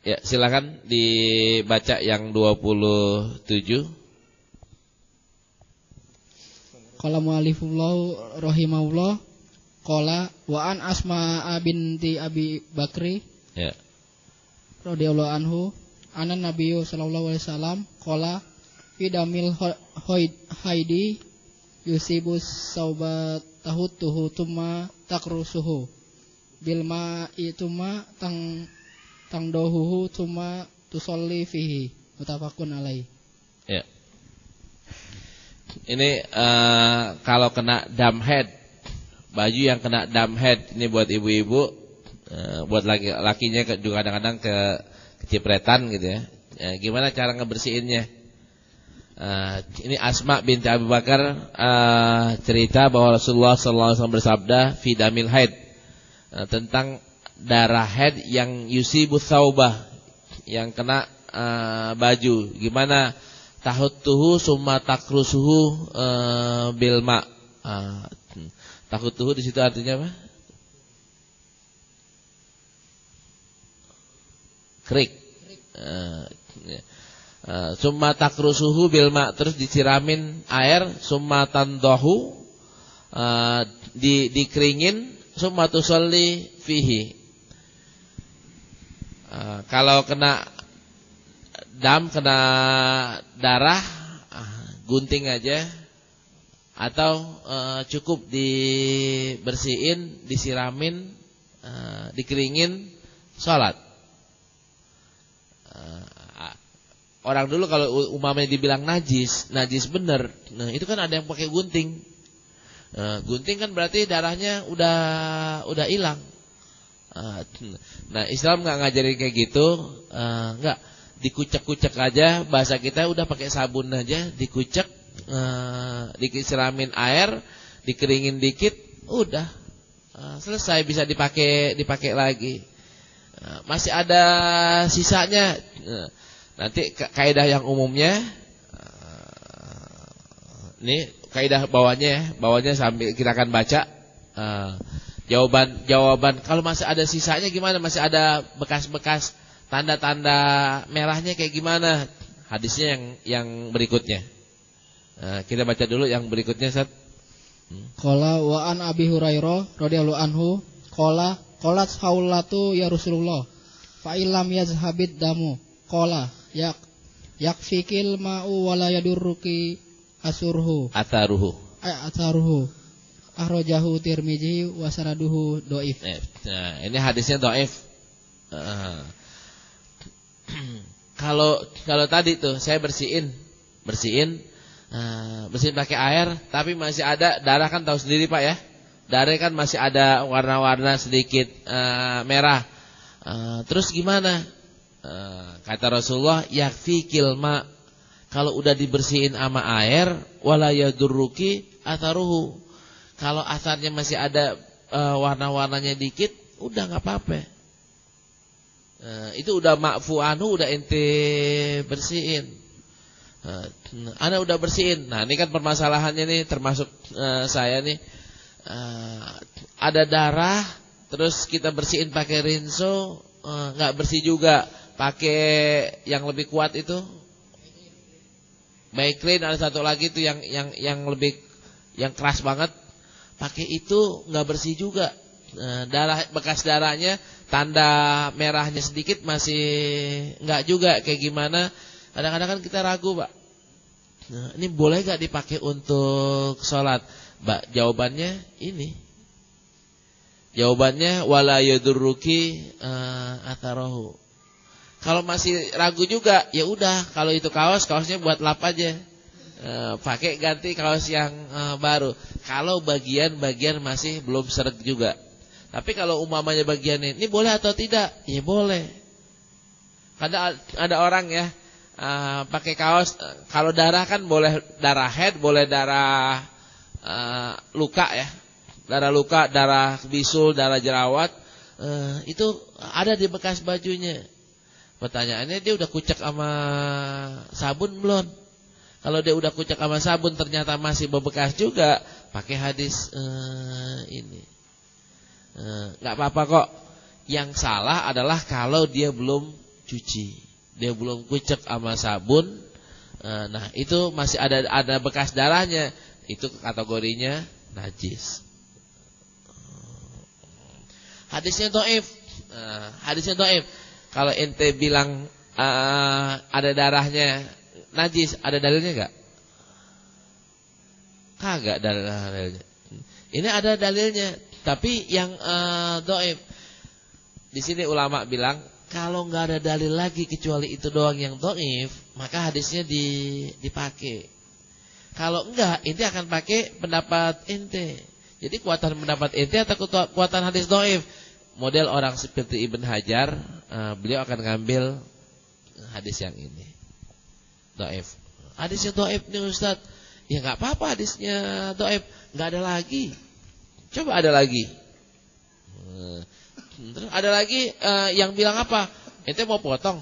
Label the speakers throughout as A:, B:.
A: Ya, silakan dibaca yang 27.
B: Qala mu'allifullahu rahimahullah qala wa an Asma binti Abi Bakri
A: Ya.
B: radhiyallahu anhu anan nabiyyu sallallahu alaihi wasallam qala idamil haidi yusibus saubat tahutuhu tuma takrusuhu bilma ituma tang dohuhu tuma tusolli fihi mutafaqun alaihi.
A: Ya. Ini kalau kena dam head, baju yang kena dam head ini buat ibu-ibu, buat laki-lakinya juga kadang-kadang kecipretan gitu ya. Gimana cara ngebersihinnya? Ini Asma binti Abu Bakar cerita bahwa Rasulullah SAW bersabda fi damil haid, tentang darah haid yang yusibu tsaubah, yang kena baju. Gimana? Tahuttuhu summa takrusuhu bilma. Tahuttuhu di situ artinya apa? Krik. Summa takrusuhu bilma, terus disiramin air, summa tandahu, dikeringin, summa tusolli fihi. Kalau kena dam, kena darah, gunting aja, atau cukup dibersihin, disiramin, dikeringin, sholat. Orang dulu kalau umpamanya dibilang najis bener. Nah, itu kan ada yang pakai gunting. Gunting kan berarti darahnya udah hilang. Nah, Islam enggak ngajarin kayak gitu, enggak. Dikucek-kucek aja, bahasa kita udah pakai sabun aja, dikucek, disiramin air, dikeringin dikit, udah selesai, bisa dipakai lagi. Masih ada sisanya. Nanti kaidah yang umumnya, ini kaidah bawahnya sambil kita akan baca jawaban. Kalau masih ada sisanya gimana? Masih ada bekas-bekas tanda-tanda merahnya kayak gimana? Hadisnya yang berikutnya. Kita baca dulu yang berikutnya, Ustaz.
B: Qala wa an Abi Hurairah radhiyallahu anhu qala qalat haulatu ya Rasulullah fa illam yazhabid damu qala yakfikil ma'u wala yadurruki atharuhu akhrajahu Tirmizi wa sanaduhu dhaif.
A: Nah, ini hadisnya dhaif. Kalau tadi tuh saya bersihin pakai air, tapi masih ada darah, kan tahu sendiri Pak ya, darah kan masih ada warna-warna sedikit merah. Terus gimana? Kata Rasulullah, yakfikil ma, kalau udah dibersihin sama air, wala yadurruki atharuhu, kalau asarnya masih ada warna-warnanya dikit, udah nggak apa-apa. Itu udah ma'fu anhu, udah ente bersihin. Ana udah bersihin. Nah, ini kan permasalahannya nih, termasuk saya nih, ada darah, terus kita bersihin pakai rinso, nggak bersih juga. Pakai yang lebih kuat itu, Baiklin, ada satu lagi tuh yang lebih, yang keras banget. Pakai itu nggak bersih juga. Darah, bekas darahnya, tanda merahnya sedikit masih nggak juga. Kayak gimana? Kadang-kadang kan kita ragu, Pak. Nah, ini boleh nggak dipakai untuk sholat? Mbak, jawabannya ini. Jawabannya wala yadurruki atharuhu. Kalau masih ragu juga, ya udah, kalau itu kaosnya buat lap aja. Pakai ganti kaos yang baru. Kalau bagian-bagian masih belum seret juga. Tapi kalau umpamanya bagian ini boleh atau tidak? Ya boleh. Ada orang ya, pakai kaos, kalau darah kan boleh darah head, boleh darah luka ya. Darah luka, darah bisul, darah jerawat, itu ada di bekas bajunya. Pertanyaannya, dia udah kucek sama sabun belum? Kalau dia udah kucek sama sabun ternyata masih bebekas juga, pakai hadis ini. Nggak apa-apa kok. Yang salah adalah kalau dia belum cuci. Dia belum kucek sama sabun. Nah, itu masih ada bekas darahnya. Itu kategorinya najis. Hadisnya dhaif. Hadisnya dhaif. Kalau ente bilang ada darahnya najis, ada dalilnya enggak? Kagak dalilnya. Ini ada dalilnya, tapi yang dhaif. Di sini ulama bilang kalau nggak ada dalil lagi kecuali itu doang yang dhaif, maka hadisnya dipakai. Kalau enggak, ente akan pakai pendapat ente. Jadi kuatan pendapat ente atau kuatan hadis dhaif. Model orang seperti Ibn Hajar, beliau akan ngambil hadis yang ini. Dhaif. Hadisnya dhaif nih Ustaz. Ya enggak apa-apa hadisnya dhaif, enggak ada lagi. Coba ada lagi. Terus ada lagi yang bilang apa? Ente mau potong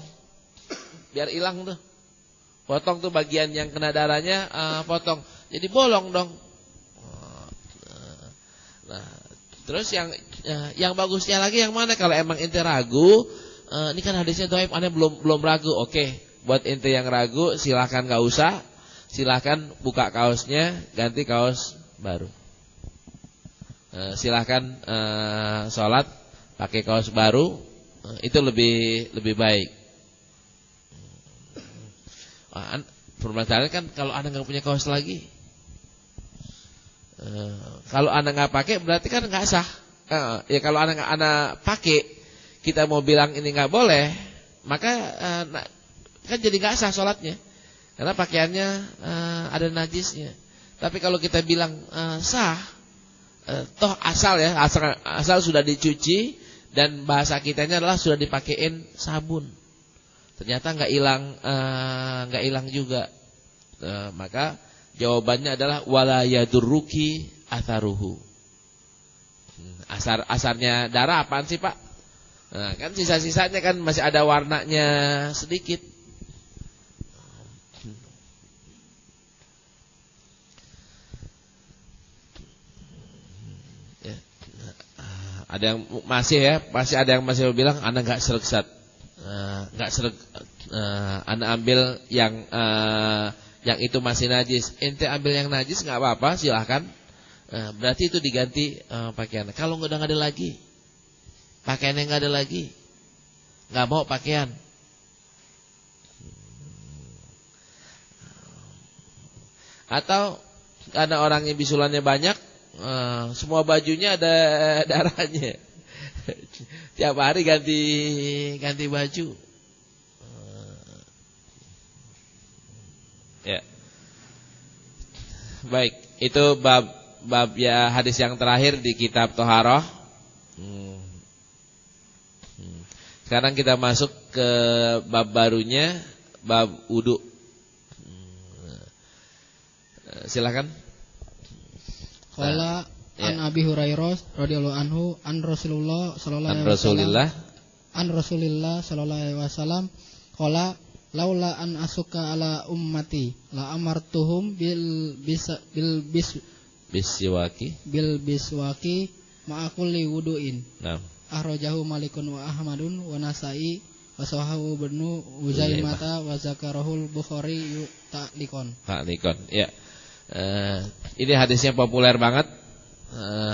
A: biar hilang tuh. Potong tuh bagian yang kena darahnya, potong. Jadi bolong dong. Nah, terus yang bagusnya lagi yang mana? Kalau emang ente ragu, ini kan hadisnya dhaif, aneh belum ragu. Oke, buat ente yang ragu silakan enggak usah. Silakan buka kaosnya, ganti kaos baru. Silakan sholat pakai kaos baru, itu lebih baik. Permasalahan kan kalau Anda nggak punya kaos lagi, kalau Anda nggak pakai berarti kan nggak sah. Ya kalau Anda pakai, kita mau bilang ini nggak boleh, maka kan jadi nggak sah sholatnya, karena pakaiannya ada najisnya. Tapi kalau kita bilang sah, toh asal sudah dicuci dan bahasa kitanya adalah sudah dipakein sabun. Ternyata nggak hilang juga. Maka jawabannya adalah wala yadurruki atharuhu. Asarnya darah apaan sih, Pak? Kan sisa-sisanya kan masih ada warnanya sedikit. Ada yang masih ada yang masih bilang Anda nggak sereg Ustaz. Nggak sereg, Anda ambil yang itu masih najis. Ente ambil yang najis nggak apa-apa, silahkan. Berarti itu diganti pakaian. Kalau udah nggak ada lagi, pakaiannya nggak ada lagi, nggak mau pakaian. Atau ada orang yang bisulannya banyak, semua bajunya ada darahnya. Tiap hari ganti baju. Ya. Baik, itu bab ya hadis yang terakhir di kitab Thaharah. Sekarang kita masuk ke bab barunya, bab wudu. Silakan.
B: Qala an Abi Hurairah radhiyallahu anhu an Rasulullah sallallahu alaihi wasallam qala laula an asuka ala ummati la amartuhum bil biswaki ma'a kulli wudu'in.
A: Naam.
B: Akhrajahu Malikun wa Ahmadun wa Nasa'i wa sahahu Ibnu Uzaimah wa zakarahul Bukhari ta'liqan.
A: Ya. Ini hadisnya populer banget.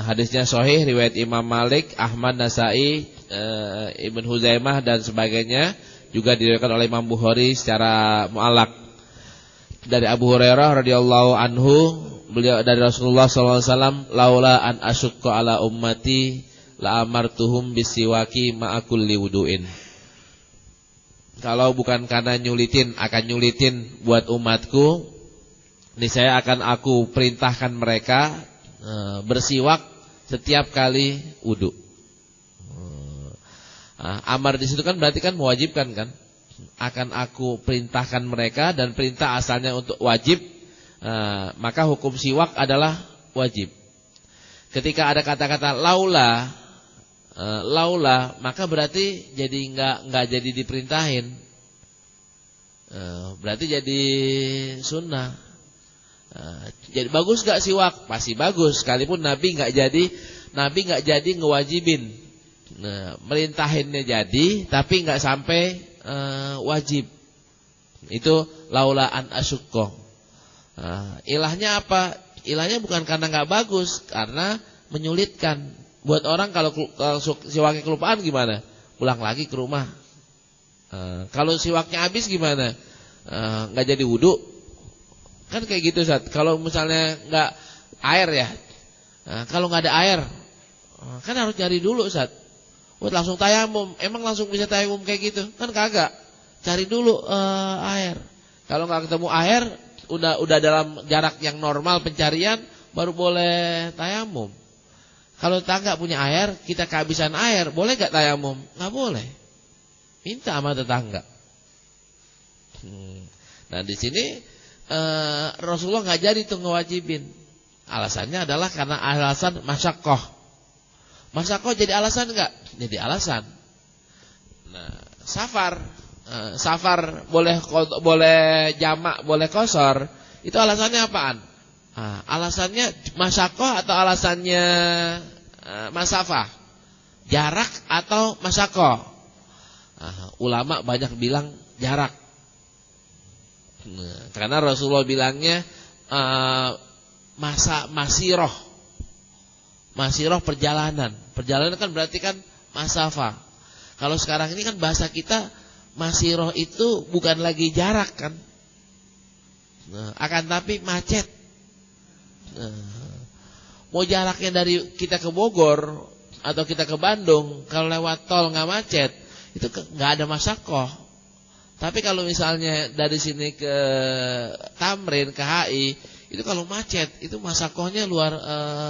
A: Hadisnya sahih riwayat Imam Malik, Ahmad, Nasa'i, Ibn Huzaimah dan sebagainya, juga diriwayatkan oleh Imam Bukhari secara mu'allaq. Dari Abu Hurairah radhiyallahu anhu, beliau dari Rasulullah sallallahu alaihi wasallam, laula an asyqa ala ummati la amartuhum bisiwaki ma'a kulli wudu'in. Kalau bukan karena nyulitin buat umatku, niscaya akan aku perintahkan mereka bersiwak setiap kali wudu. Amar di situ kan berarti kan mewajibkan kan? Akan aku perintahkan mereka, dan perintah asalnya untuk wajib, maka hukum siwak adalah wajib. Ketika ada kata-kata laula, maka berarti jadi enggak jadi diperintahin. Berarti jadi sunnah. Jadi bagus gak siwak? Pasti bagus, sekalipun Nabi nggak jadi ngewajibin. Merintahinnya jadi, tapi nggak sampai wajib. Itu laula an asyukko. Ilahnya apa? Ilahnya bukan karena nggak bagus, karena menyulitkan. Buat orang kalau siwaknya kelupaan gimana? Pulang lagi ke rumah. Kalau siwaknya habis gimana? Nggak jadi wudu. Kan kayak gitu, Ustaz. Kalau misalnya nggak air ya. Kalau nggak ada air, kan harus cari dulu, Ustaz. Langsung tayamum. Emang langsung bisa tayamum kayak gitu? Kan kagak. Cari dulu air. Kalau nggak ketemu air, udah dalam jarak yang normal pencarian, baru boleh tayamum. Kalau tetangga punya air, kita kehabisan air, boleh gak tayamum? Nggak boleh. Minta sama tetangga. Nah di sini Rasulullah nggak jadi tuh ngewajibin. Alasannya adalah karena alasan masyaqqah. Masyaqqah jadi alasan nggak? Jadi alasan. Nah safar boleh jamak, boleh qashar. Itu alasannya apaan? Alasannya masyaqqah atau alasannya masafah? Jarak atau masyaqqah? Ulama banyak bilang jarak. Karena Rasulullah bilangnya masirah. Masirah perjalanan. Perjalanan kan berarti kan masafah. Kalau sekarang ini kan bahasa kita masirah itu bukan lagi jarak kan. Akan tapi macet. Mau jaraknya dari kita ke Bogor atau kita ke Bandung, kalau lewat tol nggak macet, itu nggak ada masyaqqah. Tapi kalau misalnya dari sini ke Tamrin, ke HI, itu kalau macet, itu masyaqqahnya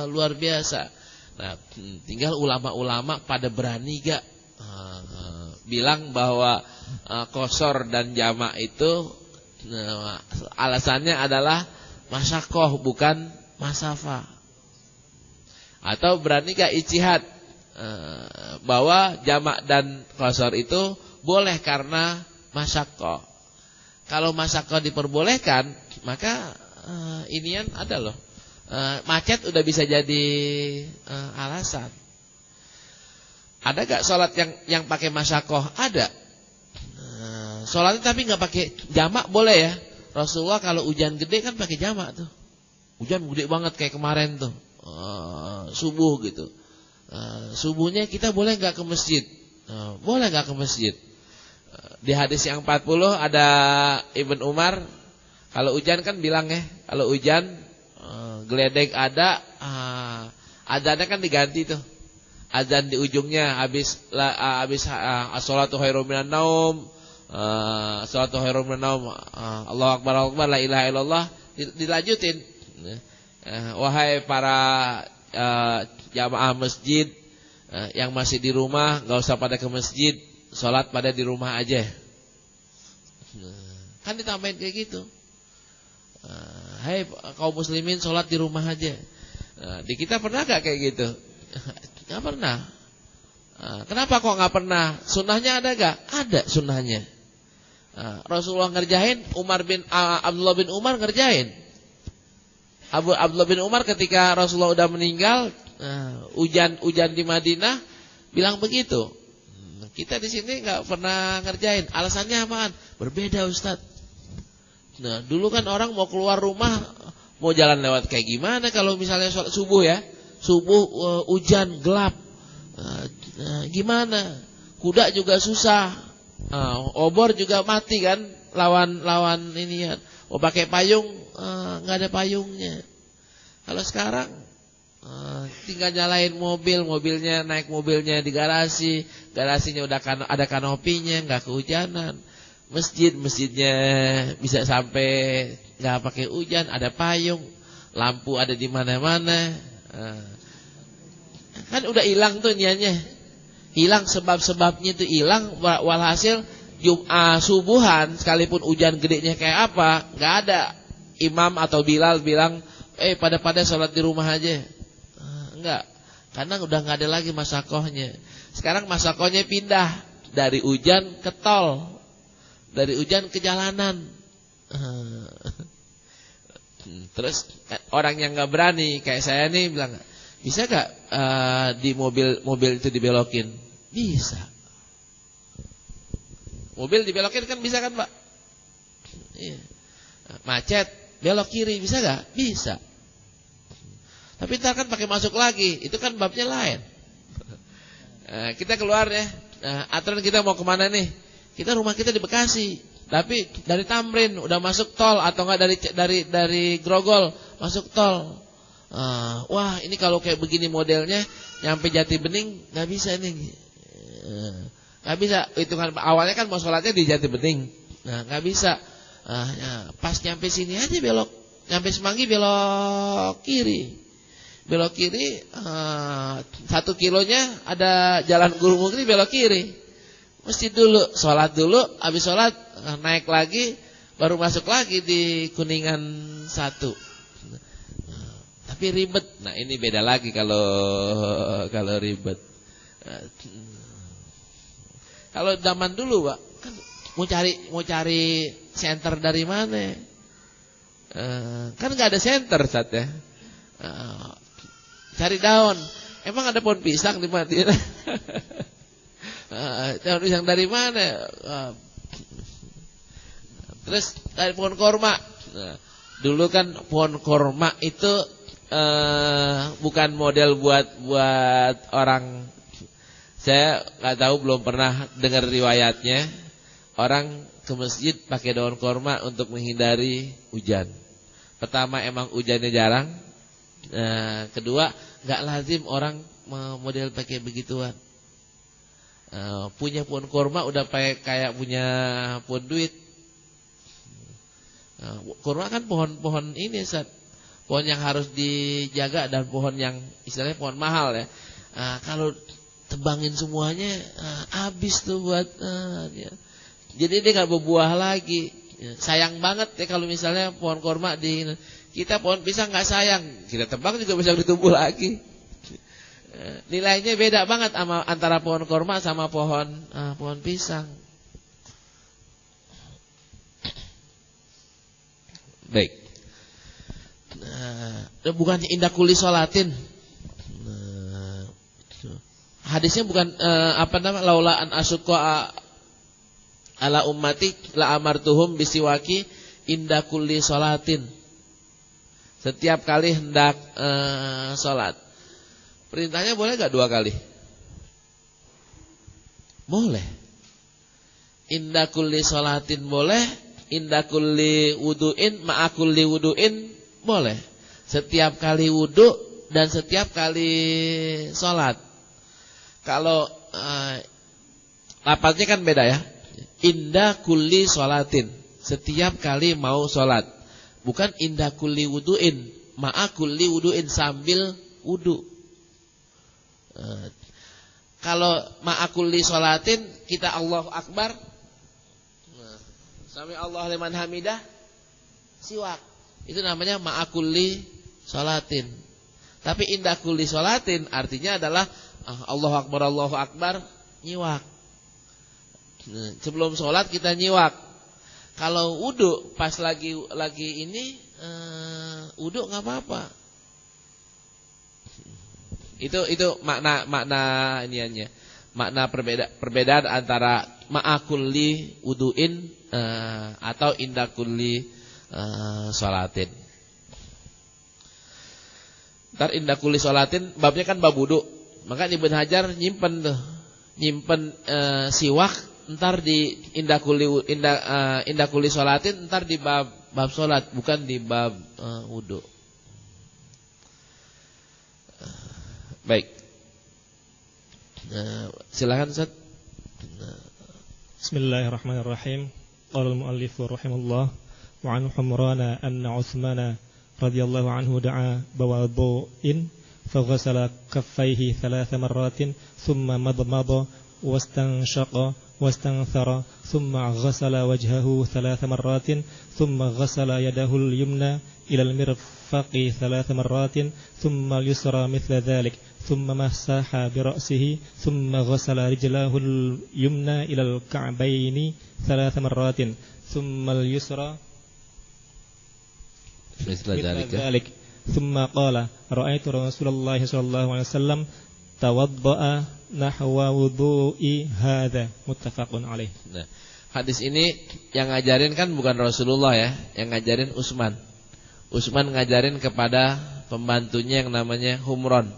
A: luar biasa. Nah, tinggal ulama-ulama pada berani gak bilang bahwa qashar dan jamak itu alasannya adalah masyaqqah bukan masafah. Atau berani gak ijtihad bahwa jamak dan qashar itu boleh karena masyaqqah. Kalau masyaqqah diperbolehkan, maka inian ada loh. Macet udah bisa jadi alasan. Ada gak sholat yang pakai masyaqqah? Ada. Sholatnya tapi nggak pakai jamak boleh ya. Rasulullah kalau hujan gede kan pakai jamak tuh. Hujan gede banget kayak kemarin tuh. Subuh gitu. Subuhnya kita boleh nggak ke masjid? Boleh nggak ke masjid? Di hadis yang 40 ada Ibn Umar, kalau hujan kan bilang ya, kalau hujan geledek ada, azannya kan diganti tuh. Azan di ujungnya habis as-shalatu khairum minan naum, as-shalatu khairum minan naum, Allahu akbar, Allahu akbar, la ilaha illallah, dilanjutin. Wahai para jamaah masjid yang masih di rumah, enggak usah pada ke masjid, sholat pada di rumah aja. Kan ditambahin kayak gitu. Hai kaum muslimin, sholat di rumah aja. Di kita pernah gak kayak gitu? Gak pernah. Kenapa kok gak pernah? Sunnahnya ada gak? Ada sunnahnya. Rasulullah ngerjain, Abdullah bin Umar ngerjain. Abdullah bin Umar ketika Rasulullah udah meninggal, hujan di Madinah, bilang begitu. Kita di sini nggak pernah ngerjain. Alasannya apaan? Berbeda, Ustaz. Nah, dulu kan orang mau keluar rumah, mau jalan lewat kayak gimana kalau misalnya sholat subuh ya? Subuh hujan gelap. Gimana? Kuda juga susah. Obor juga mati kan lawan ini ya. Mau pakai payung nggak ada payungnya. Kalau sekarang tinggal nyalain mobilnya naik mobilnya di garasi, garasinya udah ada kanopinya, nggak kehujanan. Masjidnya bisa sampai nggak pakai hujan, ada payung, lampu ada di mana-mana. Kan udah hilang tuh niatnya, hilang sebab-sebabnya itu hilang. Walhasil subuhan sekalipun hujan gedenya kayak apa, nggak ada imam atau Bilal bilang, pada sholat di rumah aja. Enggak, karena udah nggak ada lagi masyaqqahnya. Sekarang masyaqqahnya pindah dari hujan ke tol, dari hujan ke jalanan. Terus orang yang nggak berani kayak saya nih bilang, bisa nggak di mobil itu dibelokin? Bisa. Mobil dibelokin kan bisa kan Pak? Iya. Macet, belok kiri bisa gak? Bisa. Tapi ntar kan pakai masuk lagi, itu kan babnya lain. Kita keluar ya, aturan kita mau kemana nih? Kita rumah kita di Bekasi, tapi dari Tamrin udah masuk tol atau enggak dari Grogol masuk tol. Wah ini kalau kayak begini modelnya nyampe Jati Bening nggak bisa nih, nggak bisa. Itu kan awalnya kan mau sholatnya di Jati Bening, nggak bisa. Pas nyampe sini aja belok, nyampe Semanggi belok kiri. Belok kiri 1 kilonya ada jalan Guru Mukri belok kiri. Mesti dulu sholat dulu, habis sholat naik lagi, baru masuk lagi di Kuningan 1. Tapi ribet. Nah ini beda lagi kalau ribet. Kalau zaman dulu Pak, kan mau cari senter dari mana? Kan nggak ada senter Ustaz ya. Cari daun. Emang ada pohon pisang di Madinah? Daun pisang dari mana? Terus dari pohon korma. Dulu kan pohon korma itu bukan model buat orang. Saya nggak tahu, belum pernah dengar riwayatnya. Orang ke masjid pakai daun korma untuk menghindari hujan. Pertama emang hujannya jarang. Kedua nggak lazim orang model pakai begituan. Punya pohon korma udah kayak punya pohon duit. Korma kan pohon ini Ustaz. Pohon yang harus dijaga dan pohon yang istilahnya pohon mahal ya. Kalau tebangin semuanya habis tuh buat jadi dia nggak berbuah lagi. Sayang banget ya kalau misalnya pohon korma kita pohon pisang nggak sayang, kita tebang juga bisa ditumbuh lagi. Nilainya beda banget antara pohon korma sama pohon pisang. Baik. Bukannya indah kuli sholatin. Hadisnya bukan laula an asyqa ala ummati la amartuhum bisiwaki indah kuli sholatin. Setiap kali hendak sholat. Perintahnya boleh gak 2 kali? Boleh. Indah kulli sholatin boleh. Indah kulli wudu'in ma'akulli wudu'in boleh. Setiap kali wudu dan setiap kali sholat. Kalau lafaznya kan beda ya. Indah kulli sholatin, setiap kali mau sholat. Bukan indah kulli wudu'in ma'akulli wudu'in, sambil wudu. Kalau ma'akulli sholatin kita Allahu Akbar, sami Allah liman hamidah, siwak. Itu namanya ma'akulli sholatin. Tapi indah kulli sholatin artinya adalah Allahu Akbar, nyiwak. Sebelum sholat kita nyiwak. Kalau wudu pas lagi ini wudu nggak apa-apa. Itu makna iniannya. Makna perbedaan antara ma'akulli wudu'in atau indakulli sholatin. Ntar indakulli sholatin babnya kan bab wudu. Maka Ibnu Hajar nyimpen siwak ntar di indakulli sholatin, ntar di bab sholat, bukan di bab wudu. Baik. Silakan Ustaz.
C: Bismillahirrahmanirrahim. Qala al-muallif rahimahullah wa an Humrana anna Utsman radhiyallahu anhu da'a bawu'in faghasala kaffayhi 3 marratin thumma madmada wastanshaqa wastanthara thumma ghasala wajhahu 3 marratin thumma ghasala yadahu al-yumna ila al-mirfaqi 3 marratin thumma al-yusra mithla dhalik thumma masaha bi ra'sihi thumma ghasala rijlahu al-yumna ila al-ka'bayni 3 marratin thumma al-yusra mithla dhalik thumma qala ra'aytu Rasulullah sallallahu alaihi wasallam tawadda'a nahwa wudu'i hadha, muttafaqun alaih.
A: Nah, Hadis ini yang ngajarin kan bukan Rasulullah ya, yang ngajarin Utsman. Utsman ngajarin kepada pembantunya yang namanya Humron.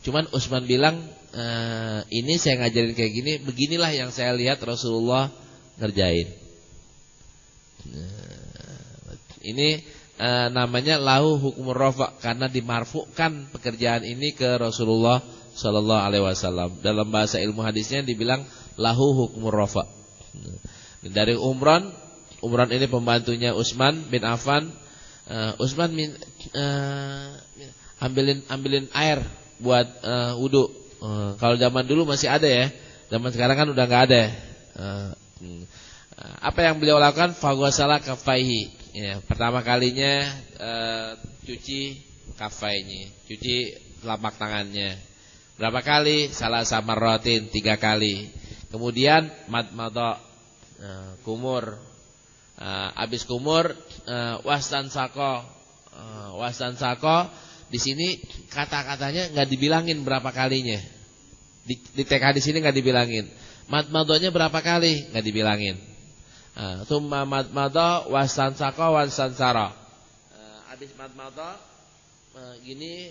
A: Cuman Utsman bilang, ini saya ngajarin kayak gini, beginilah yang saya lihat Rasulullah ngerjain. Ini namanya lahu hukum rafa, karena dimarfukan pekerjaan ini ke Rasulullah Sallallahu Alaihi Wasallam. Dalam bahasa ilmu hadisnya dibilang lahu hukum rafa. Dari Umran ini pembantunya Utsman bin Affan. Utsman ambilin air buat wudu. Kalau zaman dulu masih ada ya, zaman sekarang kan udah nggak ada. Apa yang beliau lakukan? Faghasala kaffaihi. Ya, pertama kalinya cuci kaffainya, cuci telapak tangannya. Berapa kali? Salasa marratin, 3 kali. Kemudian madmadha, kumur. Habis kumur, wastansaqo. Di sini kata-katanya enggak dibilangin berapa kalinya. Di TK di sini enggak dibilangin. Madmadhanya berapa kali? Enggak dibilangin. Tsumma madmadha wastansaqo wastansara. Habis madmadha gini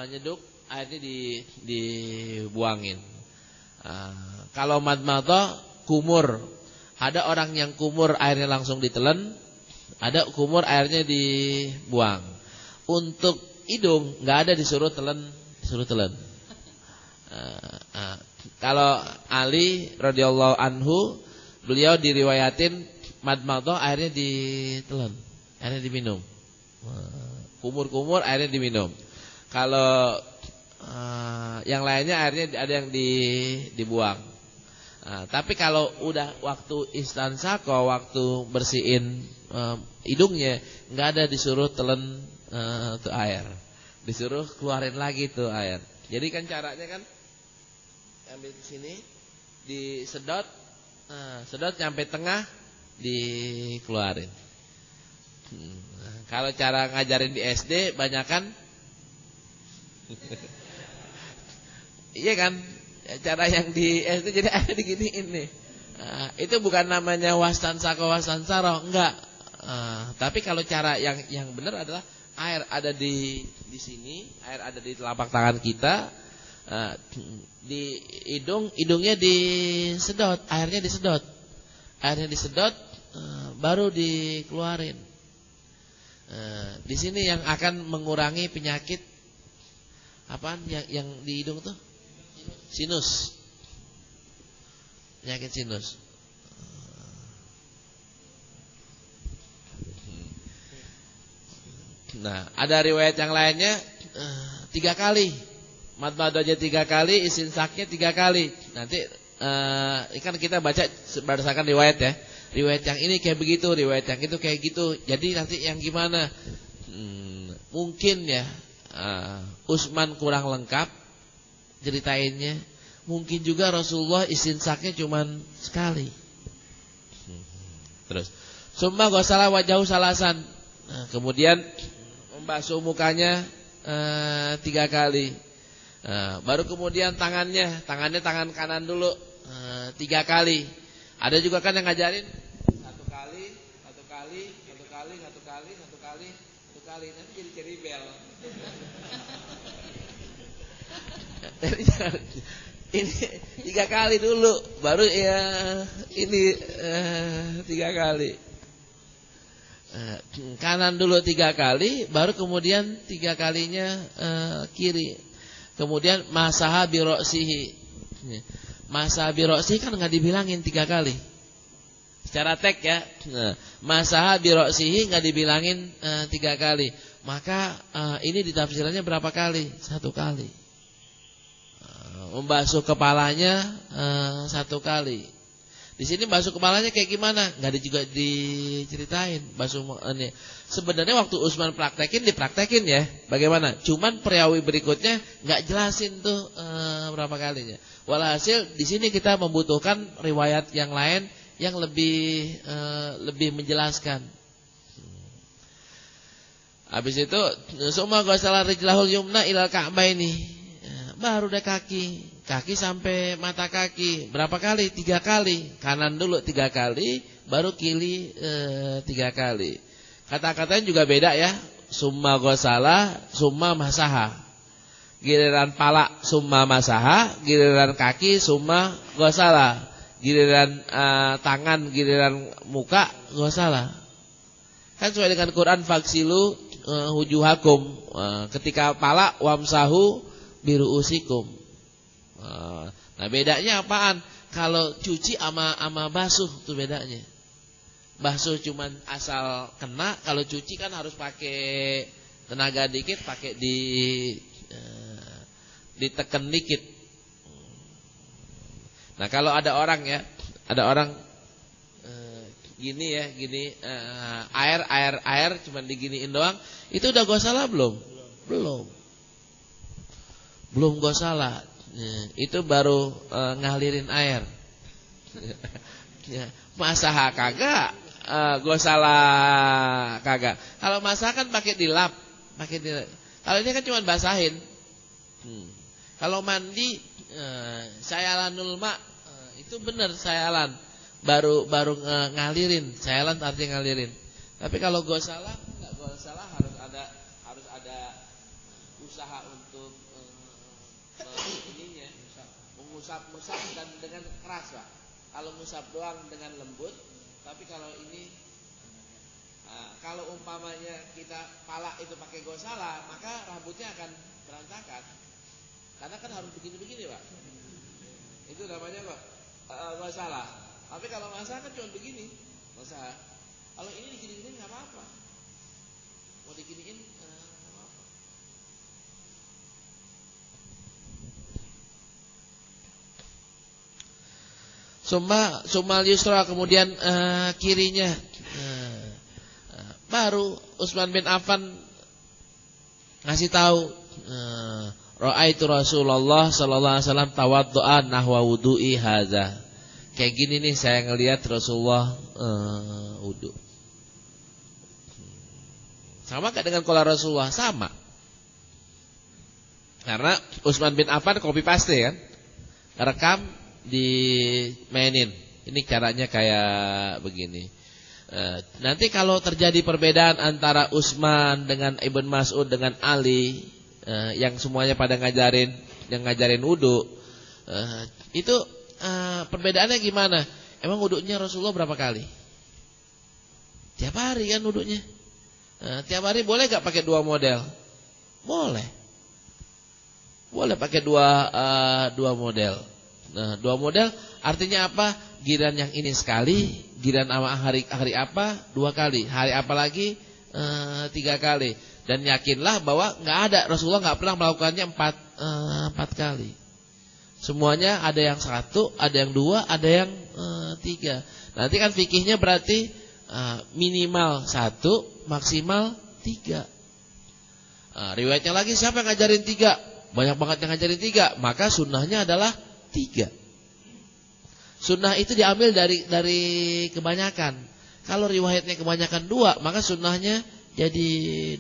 A: nyeduk, airnya dibuangin. Kalau madmadha kumur, ada orang yang kumur airnya langsung ditelan, ada kumur airnya dibuang. Untuk hidung nggak ada disuruh telan. Kalau Ali radhiyallahu anhu, beliau diriwayatin madmadha airnya ditelan, airnya diminum. Kumur-kumur airnya diminum. Kalau yang lainnya airnya ada yang dibuang. Tapi kalau udah waktu istansaqo, waktu bersihin hidungnya, nggak ada disuruh telan tuh air, disuruh keluarin lagi tuh air. Jadi kan caranya kan ambil ke sini, disedot, sedot sampai tengah, dikeluarin. Kalau cara ngajarin di SD banyakan iya kan, cara yang di SD jadi ada diginiin nih. Itu bukan namanya wastansaqo wastansaro, enggak. Tapi kalau cara yang benar adalah air ada di sini, air ada di telapak tangan kita, di hidungnya disedot, airnya disedot, baru dikeluarin. Di sini yang akan mengurangi penyakit apaan yang di hidung tuh? Sinus. Penyakit sinus. Nah, ada riwayat yang lainnya 3 kali. Madmadhanya 3 kali, istinsaqnya 3 kali. Nanti kan kita baca berdasarkan riwayat ya. Riwayat yang ini kayak begitu, riwayat yang itu kayak gitu. Jadi nanti yang gimana? Mungkin ya Utsman kurang lengkap ceritainnya. Mungkin juga Rasulullah istinsaqnya cuman sekali. Terus summa ghasala wajahu salasan. Kemudian membasuh mukanya 3 kali. Baru kemudian tangan tangan kanan dulu 3 kali. Ada juga kan yang ngajarin 1 kali, 1 kali, 1 kali, 1 kali, 1 kali, 1 kali. Nanti jadi ceribel. Ini 3 kali dulu, baru ya ini 3 kali. Kanan dulu 3 kali, baru kemudian 3 kalinya kiri. Kemudian masaha bi ra'sihi. Masaha bi ra'sihi kan enggak dibilangin 3 kali. Secara teks ya. Masaha bi ra'sihi enggak dibilangin 3 kali. Maka ini ditafsirannya berapa kali? 1 kali. Membasuh kepalanya 1 kali. Di sini basuh kepalanya kayak gimana? Enggak ada juga diceritain. Basuh ini. Sebenarnya waktu Utsman dipraktekin ya. Bagaimana? Cuman perawi berikutnya enggak jelasin tuh berapa kalinya. Walhasil di sini kita membutuhkan riwayat yang lain yang lebih menjelaskan. Habis itu summa ghasala rijlahul yumna ilal ka'baini. Baru deh kaki kaki sampai mata kaki. Berapa kali? 3 kali. Kanan dulu 3 kali, baru kiri 3 kali. Kata-katanya juga beda ya. Summa ghasala, summa masaha. Giliran pala summa masaha, giliran kaki summa ghasala. Giliran tangan, giliran muka ghasala. Kan sesuai dengan Quran, faksilu wujuhakum. Ketika pala wamsahu biruusikum. Nah, bedanya apaan? Kalau cuci ama basuh tuh bedanya. Basuh cuman asal kena, kalau cuci kan harus pakai tenaga dikit, pakai ditekan dikit. Nah, kalau ada orang ya, gini ya, gini air cuman diginiin doang, itu udah ghusala belum? Belum ghusala. Itu baru ngalirin air. Masaha kagak, ghusala kagak. Kalau masaha kan pakai dilap, Kalau ini kan cuma basahin. Kalau mandi sayalanul ma, itu benar sayalan. Baru ngalirin, sayalan artinya ngalirin. Tapi kalau ghusala, enggak, ghusala harus ada usaha untuk ininya, mengusap dan dengan keras, Pak. Kalau ngusap doang dengan lembut, tapi kalau ini kalau umpamanya kita pala itu pakai ghusala, maka rambutnya akan berantakan. Karena kan harus begini-begini, Pak. Itu namanya Pak ghusala. Tapi kalau masalah kan cuma begini, masalah. Kalau ini digini-gini nggak apa-apa. Mau diginiin nggak apa-apa. Sumal yusra, kemudian kirinya. Baru Utsman bin Affan ngasih tahu, ra'aitu Rasulullah sallallahu alaihi wasallam tawaddu'a nahwa wudu'i hadza. Kayak gini nih saya ngelihat Rasulullah wudu. Sama gak dengan qala Rasulullah? Sama. Karena Utsman bin Affan copy paste kan. Rekam dimainin. Ini caranya kayak begini. Nanti kalau terjadi perbedaan antara Utsman dengan Ibn Mas'ud dengan Ali, yang semuanya pada ngajarin wudu, itu perbedaannya gimana? Emang wudunya Rasulullah berapa kali? Tiap hari kan wudunya. Tiap hari boleh gak pakai 2 model? Boleh. Boleh pakai dua model. Nah, 2 model artinya apa? Giliran yang ini sekali, giliran sama hari apa 2 kali, hari apa lagi 3 kali. Dan yakinlah bahwa nggak ada, Rasulullah nggak pernah melakukannya 4 kali. Semuanya ada yang 1, ada yang 2, ada yang 3. Nanti kan fikihnya berarti minimal 1, maksimal 3. Riwayatnya lagi siapa yang ngajarin 3? Banyak banget yang ngajarin 3. Maka sunnahnya adalah 3. Sunnah itu diambil dari kebanyakan. Kalau riwayatnya kebanyakan 2, maka sunnahnya jadi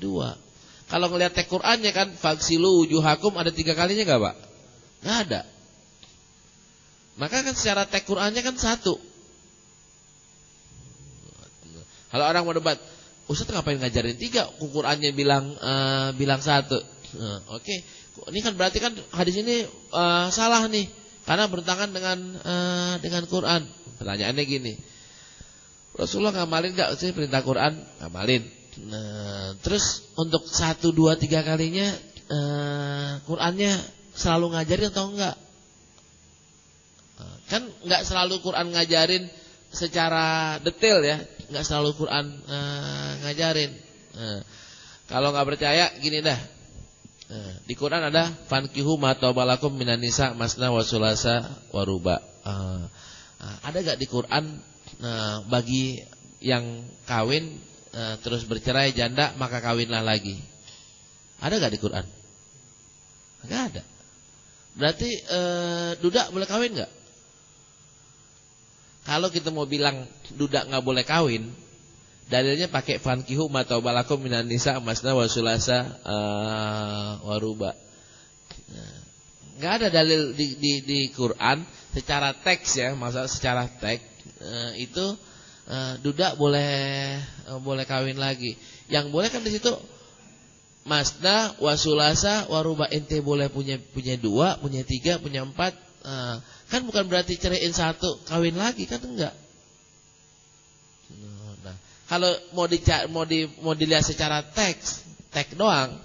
A: 2. Kalau ngelihat teks Qur'annya kan faksilu wujuhakum, ada 3 kalinya enggak, Pak? Enggak ada. Maka kan secara teks Qur'annya kan 1. Kalau orang mau debat, Ustaz ngapain ngajarin 3? Qur'annya bilang 1. Oke. Ini kan berarti kan hadis ini salah nih, karena bertentangan dengan Quran. Pertanyaannya gini, Rasulullah ngamalin enggak sih perintah Quran? Ngamalin. Nah, terus untuk 1, 2, 3 kalinya Qurannya selalu ngajarin atau enggak? Kan enggak selalu Quran ngajarin secara detail ya, enggak selalu Quran ngajarin. Kalau enggak percaya gini dah. Di Quran ada fankihu ma tabalakum minan nisa masna wa sulasa wa ruba. Ada enggak di Quran bagi yang kawin terus bercerai janda maka kawinlah lagi? Ada enggak di Quran? Enggak ada. Berarti duda boleh kawin enggak? Kalau kita mau bilang duda enggak boleh kawin, dalilnya pakai fankihu ma tabalakum minan nisa masna wa sulasa wa ruba. Nggak ada dalil di Quran secara teks ya, maksudnya secara teks itu duda boleh kawin lagi. Yang boleh kan di situ masna wasulasa waruba, ente boleh punya 2, punya 3, punya 4. Kan bukan berarti ceraiin 1 kawin lagi kan, enggak. Nah, kalau mau dilihat secara teks doang,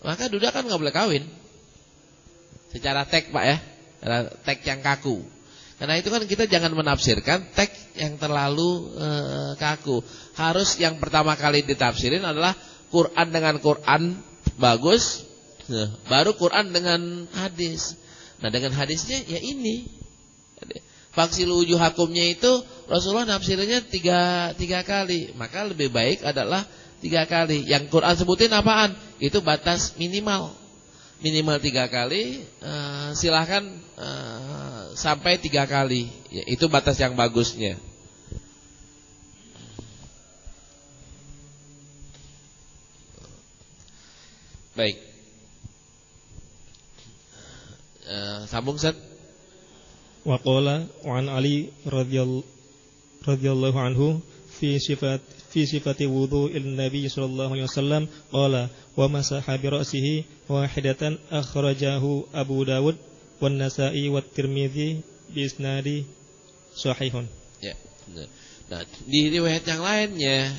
A: maka duda kan nggak boleh kawin. Secara teks Pak ya, teks yang kaku. Karena itu kan kita jangan menafsirkan teks yang terlalu kaku. Harus yang pertama kali ditafsirin adalah Quran dengan Quran bagus, baru Quran dengan hadis. Nah dengan hadisnya ya ini, faksilu wujuhakumnya itu Rasulullah nafsirnya 3 kali. Maka lebih baik adalah 3 kali. Yang Quran sebutin apaan? Itu batas minimal 3 kali. Silahkan sampai 3 kali ya, itu batas yang bagusnya. Baik, sambung Ustaz.
C: Wa qala wa an Ali radhiyallahu anhu fi sifati wudu'il Nabi sallallahu alaihi wasallam qala wa masaha bi ra'sihi wahidatan akhrajahu Abu Dawud wan Nasa'i wat Tirmidzi bi isnadi sahihun.
A: Ya. Nah, di riwayat yang lainnya,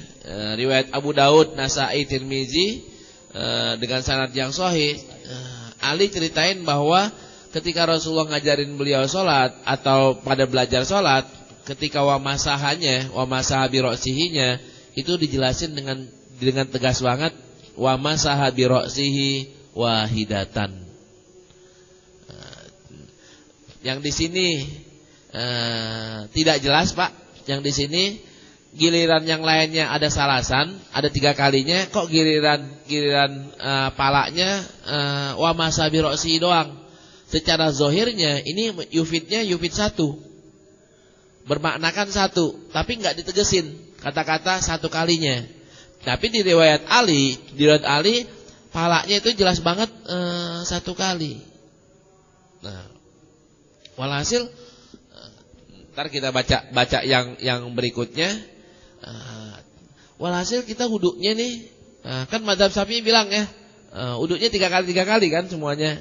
A: riwayat Abu Dawud, Nasa'i, Tirmidzi dengan sanad yang sahih, Ali ceritain bahwa ketika Rasulullah ngajarin beliau sholat atau pada belajar sholat, ketika wa masaha bi ra'sihinya itu dijelasin dengan tegas banget, wa masaha bi ra'sihi wahidatan. Yang di sini tidak jelas Pak. Yang di sini giliran yang lainnya ada salasan, ada 3 kalinya, kok giliran palanya wa masaha bi ra'sihi doang. Secara zahirnya ini yufid 1, bermaknakan 1, tapi nggak ditegesin kata-kata 1 kalinya. Tapi di riwayat Ali palanya itu jelas banget 1 kali. Nah, walhasil ntar kita baca yang berikutnya. Walhasil kita wuduknya nih, kan mazhab Syafi'i bilang ya, wuduknya 3 kali kan semuanya.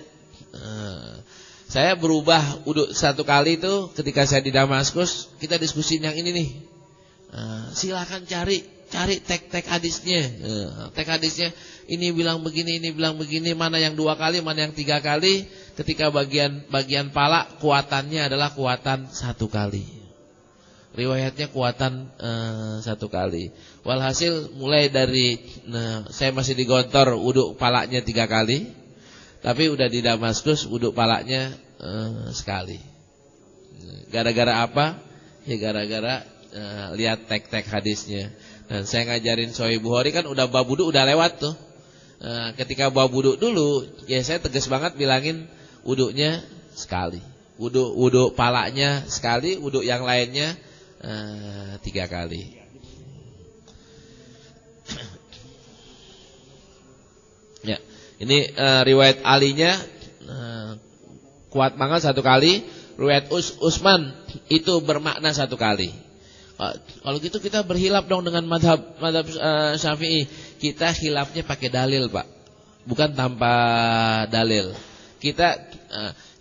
A: Saya berubah wuduk 1 kali itu ketika saya di Damaskus. Kita diskusin yang ini nih. Silakan cari tek hadisnya. Tek hadisnya ini bilang begini, ini bilang begini, mana yang 2 kali, mana yang 3 kali. Ketika bagian pala kuatannya adalah kuatan 1 kali. Riwayatnya kuatan 1 kali. Walhasil mulai dari saya masih di Gontor wuduk palanya 3 kali. Tapi udah di Damaskus wuduk palanya sekali. Gara-gara apa? Ya gara-gara lihat tek hadisnya. Dan saya ngajarin Sahih Bukhari kan udah bab wuduk udah lewat tuh. Ketika bab wuduk dulu, ya saya tegas banget bilangin wuduknya sekali. Wuduk palanya sekali, wuduk yang lainnya 3 kali. Ya, ini riwayat Alinya kuat banget 1 kali. Riwayat Utsman itu bermakna 1 kali. Kalau gitu kita berhilaf dong dengan madhab Syafi'i. Kita khilafnya pakai dalil Pak, bukan tanpa dalil. Kita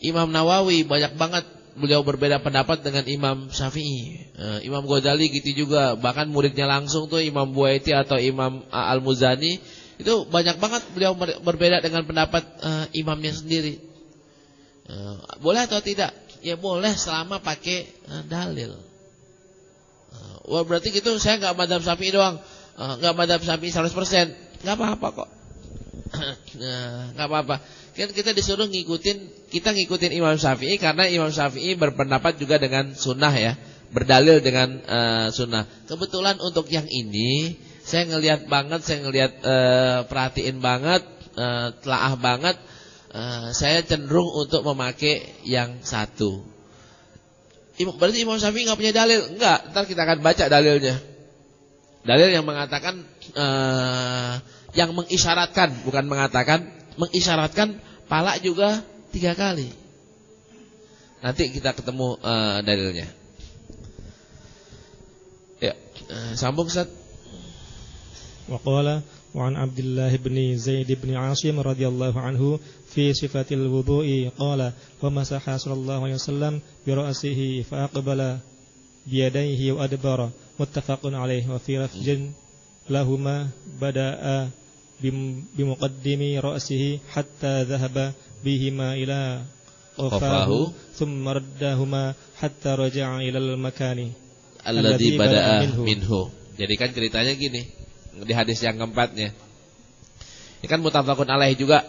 A: Imam Nawawi banyak banget beliau berbeda pendapat dengan Imam Syafi'i. Imam Ghazali gitu juga, bahkan muridnya langsung tuh Imam Buaiti atau Imam Al-Muzani itu banyak banget beliau berbeda dengan pendapat imamnya sendiri. Boleh atau tidak? Ya boleh selama pakai dalil. Wah berarti gitu saya nggak madhab Syafi'i doang, nggak madhab Syafi'i 100%, nggak apa-apa kok. Nggak apa-apa. Kan kita disuruh ngikutin Imam Syafi'i karena Imam Syafi'i berpendapat juga dengan sunnah ya, berdalil dengan sunnah. Kebetulan untuk yang ini saya ngelihat perhatiin banget, telaah banget. Saya cenderung untuk memakai yang 1. Berarti Imam Syafi'i nggak punya dalil? Enggak, ntar kita akan baca dalilnya. Dalil yang mengatakan, yang mengisyaratkan, bukan mengatakan, mengisyaratkan pala juga 3 kali. Nanti kita ketemu dalilnya. Ya, sambung Ustaz.
C: Wa qala wa an Abdullah bin Zaid bin Asim radhiyallahu anhu fi sifatil wudu'i qala wa masaha sallallahu alaihi wasallam bi ra'sihi fa aqbala bi yadayhi wa adbara muttafaqun alaihi wa fi lafzin lahumā bada'a bi muqaddimi ra'sihi hatta dhahaba bihima ila qafahu thumma raddahuma hatta raja'a ila al-makani
A: alladzi bada'a minhu. Jadi kan ceritanya gini di hadis yang keempatnya. Ini kan muttafaqun alaih juga.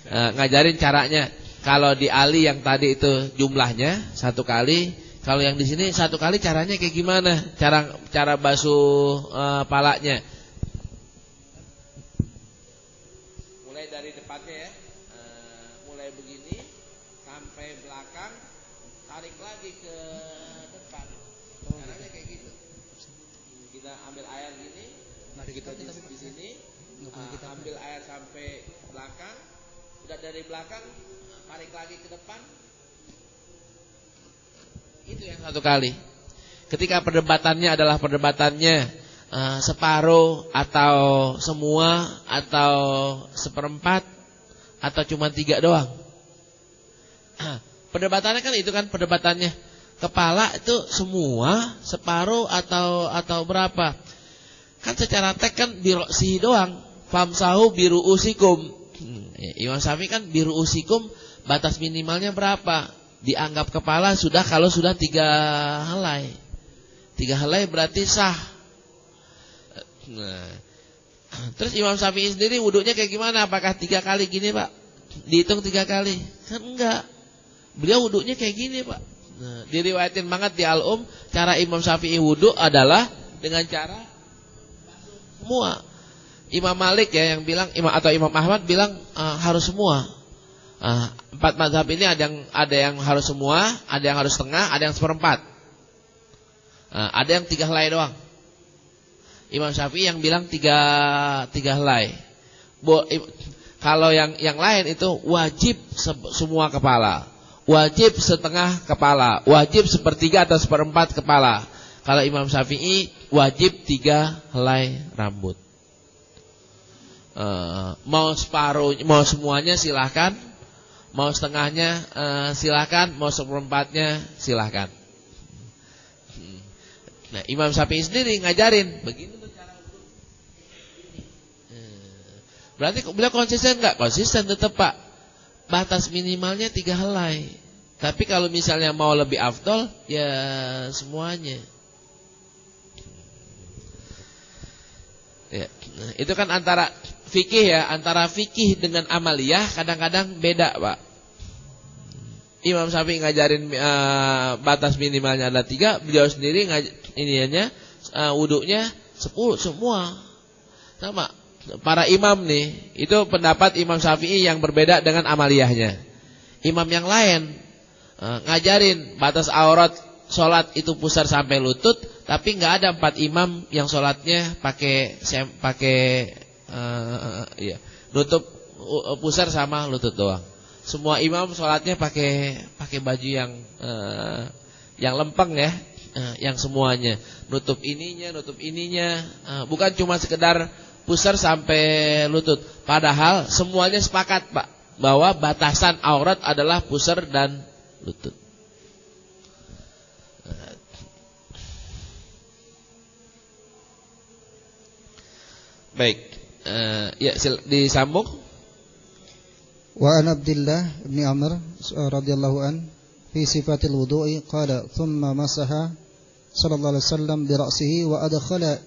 A: Ngajarin caranya. Kalau di Ali yang tadi itu jumlahnya 1 kali, kalau yang di sini 1 kali caranya kayak gimana? Cara basuh palanya. Mulai dari depannya ya. Mulai begini sampai belakang, tarik lagi ke depan. Caranya kayak gitu. Kita ambil air gini. Kita di sini ambil air sampai belakang, udah dari belakang tarik lagi ke depan. Itu yang 1 kali. Ketika perdebatannya adalah perdebatannya separuh atau semua atau seperempat atau cuma 3 doang. Perdebatannya kan itu kan perdebatannya. Kepala itu semua, separuh atau berapa? Kan secara teks kan biro'sihi doang. Famsahu biru'usikum. Imam Syafi'i kan biru'usikum batas minimalnya berapa? Dianggap kepala sudah kalau sudah 3 helai. 3 helai berarti sah. Nah, terus Imam Syafi'i sendiri wudunya kayak gimana? Apakah 3 kali gini Pak? Dihitung 3 kali? Kan enggak. Beliau wudunya kayak gini Pak. Nah, diriwayatin banget di Al-Um, cara Imam Syafi'i wudu adalah dengan cara semua. Imam Malik ya yang bilang atau Imam Ahmad bilang harus semua. 4 mazhab ini ada yang harus semua, ada yang harus setengah, ada yang seperempat. Ada yang 3 helai doang. Imam Syafi'i yang bilang 3 helai. Kalau yang lain itu wajib semua kepala, wajib setengah kepala, wajib sepertiga atau seperempat kepala. Kalau Imam Syafi'i wajib 3 helai rambut. Mau separuh, mau semuanya silahkan, mau setengahnya silahkan, mau seperempatnya silahkan. Nah, Imam Syafi'i sendiri ngajarin begini tuh cara wudu. Berarti beliau konsisten nggak? Konsisten tetap Pak. Batas minimalnya 3 helai. Tapi kalau misalnya mau lebih afdol, ya semuanya. Ya, itu kan antara fikih ya, antara fikih dengan amaliyah kadang-kadang beda Pak. Imam Syafi'i ngajarin batas minimalnya ada 3, beliau sendiri wudunya 10 semua. Sama. Para imam nih, itu pendapat Imam Syafi'i yang berbeda dengan amaliyahnya. Imam yang lain ngajarin batas aurat sholat itu pusar sampai lutut, tapi nggak ada 4 imam yang sholatnya pakai nutup pusar sama lutut doang. Semua imam sholatnya pakai baju yang lempeng ya, yang semuanya nutup ininya, bukan cuma sekedar pusar sampai lutut. Padahal semuanya sepakat Pak bahwa batasan aurat adalah pusar dan lutut. Baik, ya disambung.
B: Wa an Abdullah bin Amr radhiyallahu an fi sifatil wudu'i qala thumma masaha sallallahu alaihi wasallam bi ra'sihi wa adkhala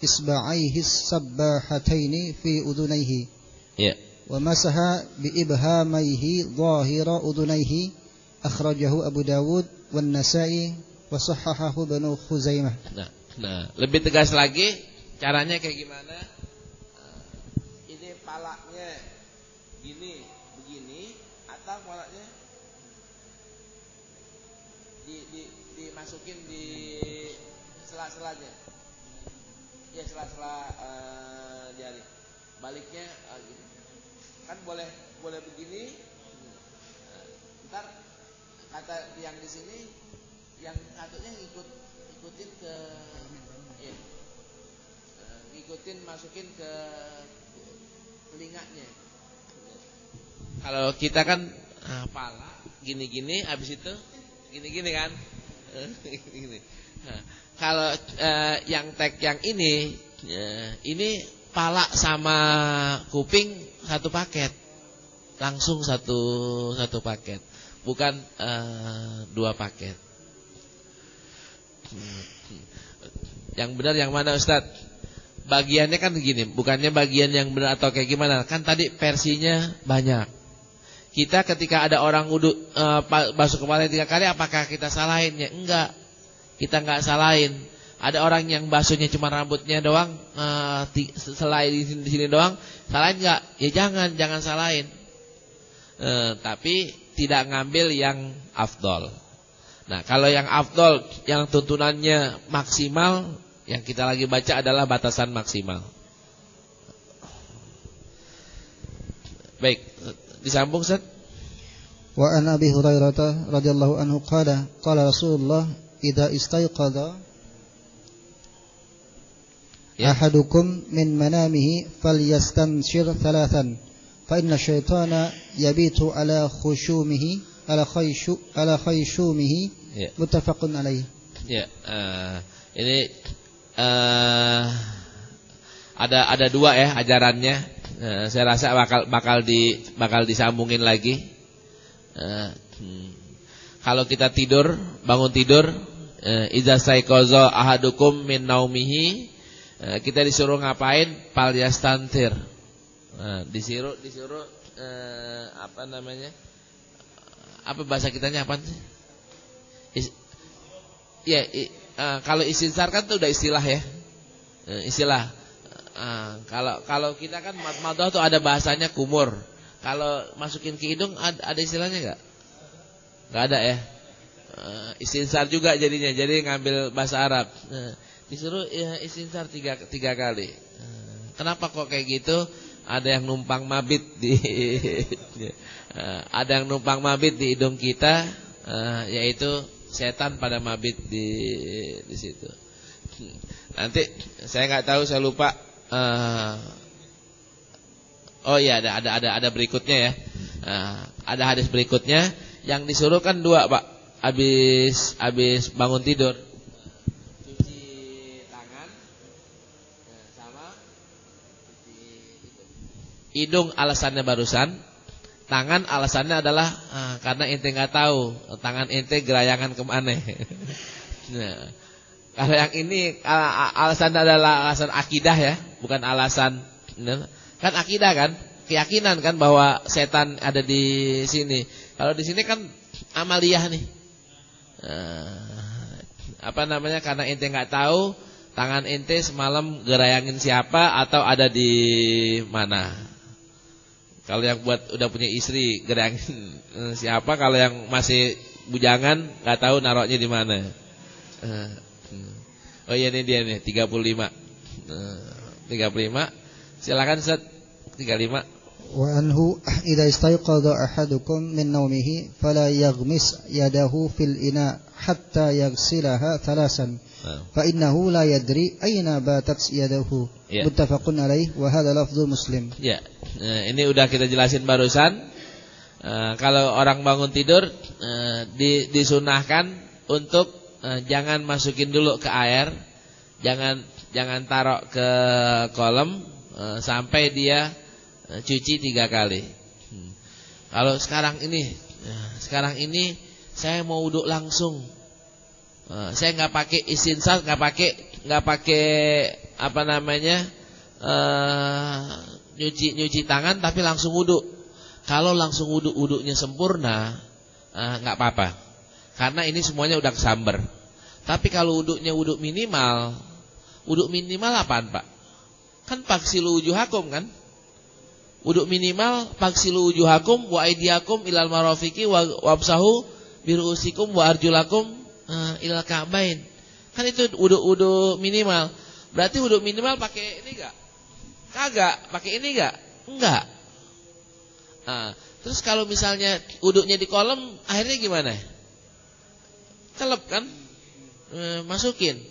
B: isba'aihi as-sabbahataini fi udunayhi.
A: Ya.
B: Wa masaha bi ibhamaihi dhahira udunayhi akhrajahu Abu Dawud wan Nasa'i wa sahhahahu Ibnu Khuzaimah.
A: Nah, lebih tegas lagi caranya kayak gimana? Ini palanya begini atau palanya dimasukin di sela-selanya. Ya sela-sela jari. Baliknya gini. Kan boleh begini. Ntar kata yang di sini, yang satunya ikutin ke, ya, ngikutin masukin ke telinganya. Kalau kita kan pala gini-gini, habis itu gini-gini kan, gini. Nah, kalau yang tag yang ini pala sama kuping satu paket, langsung satu paket, bukan 2 paket. Yang benar yang mana Ustaz? Bagiannya kan begini, bukannya bagian yang benar atau kayak gimana? Kan tadi versinya banyak. Kita ketika ada orang wudu basuh kepala 3 kali, apakah kita salahin? Ya enggak. Kita enggak salahin. Ada orang yang basuhnya cuma rambutnya doang, selain di sini doang, salahin enggak? Ya jangan salahin. Tapi tidak ngambil yang afdol. Nah, kalau yang afdol, yang tuntunannya maksimal, yang kita lagi baca adalah batasan maksimal. Baik, disambung Ustaz.
D: Wa an Abi Hurairah radhiyallahu anhu qala Rasulullah idza istayqadha ahadukum min manamihi falyastamshir thalathan fa inna syaitana yabitu ala khushumihi ala khayshumihi muttafaqun alaih.
A: Ya, ini ada 2 ya ajarannya. Saya rasa bakal disambungin lagi. Kalau kita bangun tidur, idza staiqaza ahadukum min naumihi, kita disuruh ngapain? Palyastantir. Disuruh apa namanya? Apa bahasa kitanya apa sih? Kalau istinsar kan itu udah istilah ya. Istilah. Kalau kita kan madmadah tuh ada bahasanya kumur. Kalau masukin ke hidung ada istilahnya enggak? Enggak ada ya. Istinsar juga jadinya. Jadi ngambil bahasa Arab. Disuruh istinsar 3 kali. Kenapa kok kayak gitu? Ada yang numpang mabit ada yang numpang mabit di hidung kita, yaitu setan pada mabit di situ. Nanti saya nggak tahu, saya lupa. Oh iya, ada berikutnya ya. Ada hadis berikutnya yang disuruh kan 2, Pak. Habis bangun tidur, cuci tangan sama cuci hidung. Alasannya barusan, tangan alasannya adalah karena ente nggak tahu tangan ente gerayangan kemana. Nah, kalau yang ini alasannya adalah alasan akidah ya, bukan alasan kan akidah kan, keyakinan kan bahwa setan ada di sini. Kalau di sini kan amaliyah nih. Apa namanya? Karena ente nggak tahu tangan ente semalam gerayangin siapa atau ada di mana. Kalau yang udah punya istri gerayangin siapa, kalau yang masih bujangan nggak tahu naroknya di mana. Oh iya, ini dia nih 35. 35. Silakan Ustaz. 35.
D: Wa anhu idza istayqadha ahadukum min nawmihi fala yaghmis yadahu fil ina hatta yaghsilaha thalasan fa innahu la yadri ayna batat yadahu. Muttafaqun alaih wa hadha lafdhu Muslim.
A: Ya. Ini udah kita jelasin barusan. Kalau orang bangun tidur disunahkan untuk jangan masukin dulu ke air, jangan taruh ke kolam sampai dia cuci 3 kali. Kalau sekarang ini saya mau wudu langsung, saya nggak pakai istinsar, nggak pakai apa namanya nyuci tangan, tapi langsung wudu. Kalau langsung wudunya sempurna, nggak apa-apa, karena ini semuanya udah kesamber. Tapi kalau wudunya wudu minimal apaan Pak? Kan paksilu wujuhakum kan? Wudu minimal paksilu wujuhakum wa aydiyakum ilal marafiqi wabsahu biruusikum wa arjulakum ilal ka'bain. Kan itu wudu minimal. Berarti wudu minimal pakai ini enggak? Kagak, pakai ini enggak? Enggak. Terus kalau misalnya wudunya di kolam, akhirnya gimana? celep kan, masukin.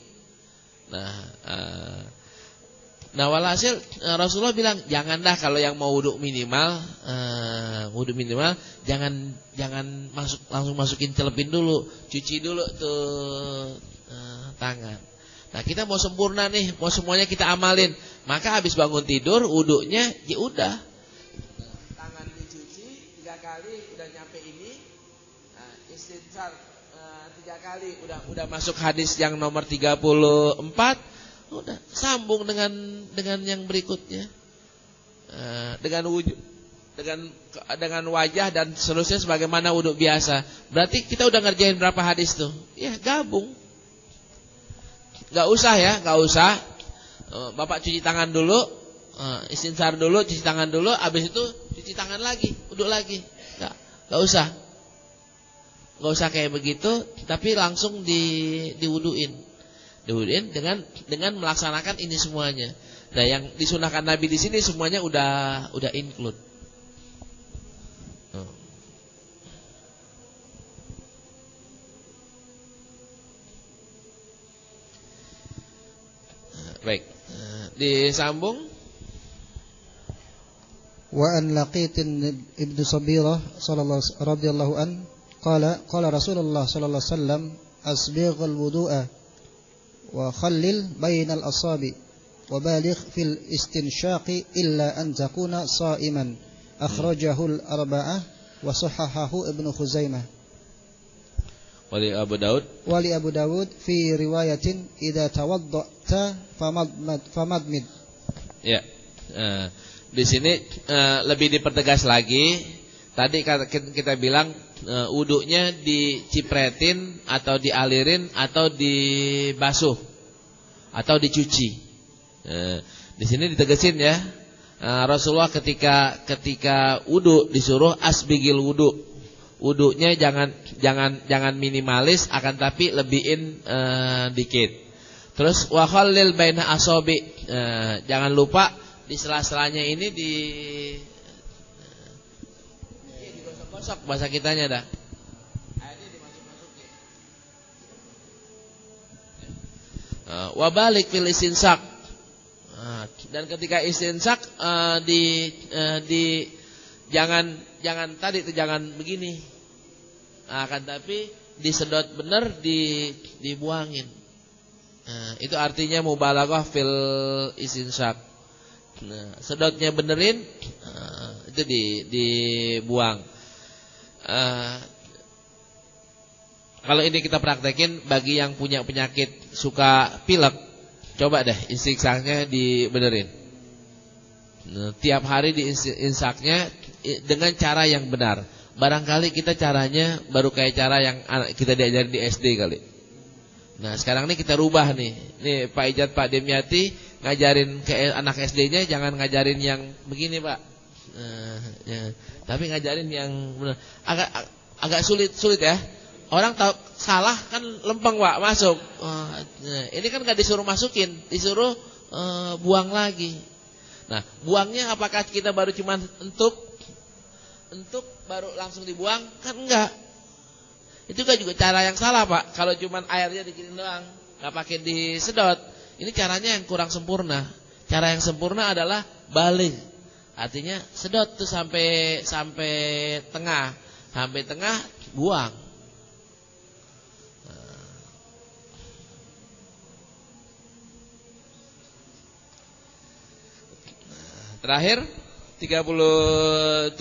A: Nah walhasil Rasulullah bilang jangan dah kalau yang mau wudhu minimal, jangan langsung masukin celepin dulu, cuci dulu tuh tangan. Nah kita mau sempurna nih, mau semuanya kita amalin, maka habis bangun tidur wudhunya ya udah, tangan dicuci 3 kali udah nyampe ini, istinshar 3 kali udah masuk hadis yang nomor 34. Udah sambung dengan yang berikutnya, dengan wujud, dengan wajah dan seterusnya sebagaimana wudhu biasa. Berarti kita udah ngerjain berapa hadis tuh? Ya gabung. Gak usah. Bapak cuci tangan dulu, istinshar dulu, cuci tangan dulu, habis itu cuci tangan lagi, wudhu lagi. Gak usah kayak begitu, tapi langsung diwuduin dengan melaksanakan ini semuanya. Nah, yang disunahkan Nabi di sini semuanya udah include. Baik, disambung.
D: Wa an Laqit ibn Sabirah radhiyallahu an qala Rasulullah sallallahu alaihi wasallam asbighul wudu'a wa khallil bainal asabi wa baligh fil istinshaqi illa an takuna sha'iman akhrajahu al-arba'ah wa sahahahu Ibnu Khuzaimah.
A: Wali Abu Dawud fi riwayatin idza tawadda'ta famadmid. Ya. Di sini lebih dipertegas lagi. Tadi kita bilang wudunya dicipretin atau dialirin atau dibasuh atau dicuci. Di sini ditegesin ya. Rasulullah ketika wudu disuruh asbigil wudu. Wudunya jangan minimalis, akan tapi lebihin dikit. Terus wa khallil baina asabi. Jangan lupa di sela-selanya ini digosok-gosok bahasa kitanya dah. Airnya dimasuk-masukin. Wa balik fil istinsak. Dan ketika istinsak jangan tadi itu jangan begini. Akan tapi disedot bener dibuangin. Itu artinya mubalaghah fil istinsak. Nah, sedotnya benerin, itu dibuang. Kalau ini kita praktekin bagi yang punya penyakit suka pilek, coba deh istinsaknya dibenerin. Nah, tiap hari diinsaknya dengan cara yang benar. Barangkali kita caranya baru kayak cara yang kita diajarin di SD kali. Nah sekarang ini kita rubah nih. Nih Pak Ijat, Pak Demyati ngajarin ke anak SD-nya jangan ngajarin yang begini Pak. Tapi ngajarin yang benar. Agak sulit ya. Orang tahu salah kan lempeng Pak masuk. Ini kan nggak disuruh masukin, disuruh buang lagi. Nah buangnya apakah kita baru cuman entuk baru langsung dibuang? Kan enggak. Itu kan juga cara yang salah Pak. Kalau cuman airnya digini doang, nggak pakai disedot. Ini caranya yang kurang sempurna. Cara yang sempurna adalah balik. Artinya sedot tuh sampai tengah. Sampai tengah buang. Terakhir 37.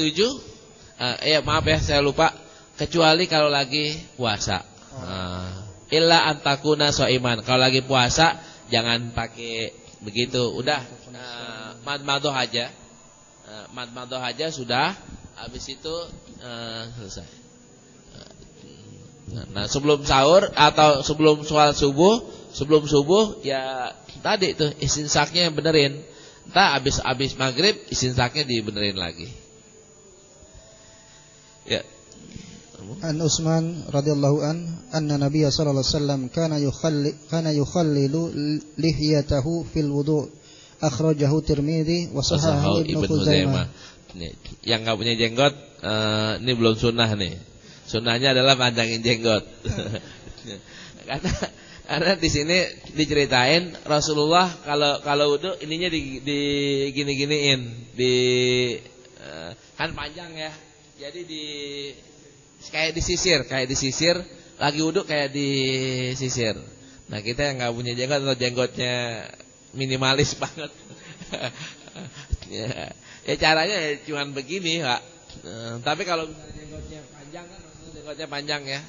A: Maaf ya saya lupa. Kecuali kalau lagi puasa. Illa antakuna soiman. Kalau lagi puasa jangan pakai begitu. Udah madmadoh aja. Madmadoh aja sudah. Habis itu selesai. Nah sebelum sahur atau sebelum sholat subuh, sebelum subuh ya tadi itu istinsaknya yang benerin. Entah habis maghrib istinsaknya dibenerin lagi. Ya.
D: An Utsman radhiyallahu anna Nabiy sallallahu alaihi wasallam kana yukhallilu lihyatahu fil wudu. Akhrajahu Tirmidzi wa sahahahu Ibnu Khuzaimah.
A: Yang enggak punya jenggot ini belum sunnah nih. Sunnahnya adalah panjangin jenggot. Karena di sini diceritain Rasulullah kalau wudu ininya di gini-giniin, kan panjang ya. Jadi kayak disisir, lagi wudu kayak disisir. Nah, kita yang enggak punya jenggot atau jenggotnya minimalis banget. Ya caranya ya cuman begini, Pak. Tapi kalau misalnya jenggotnya panjang kan, jenggotnya panjang ya.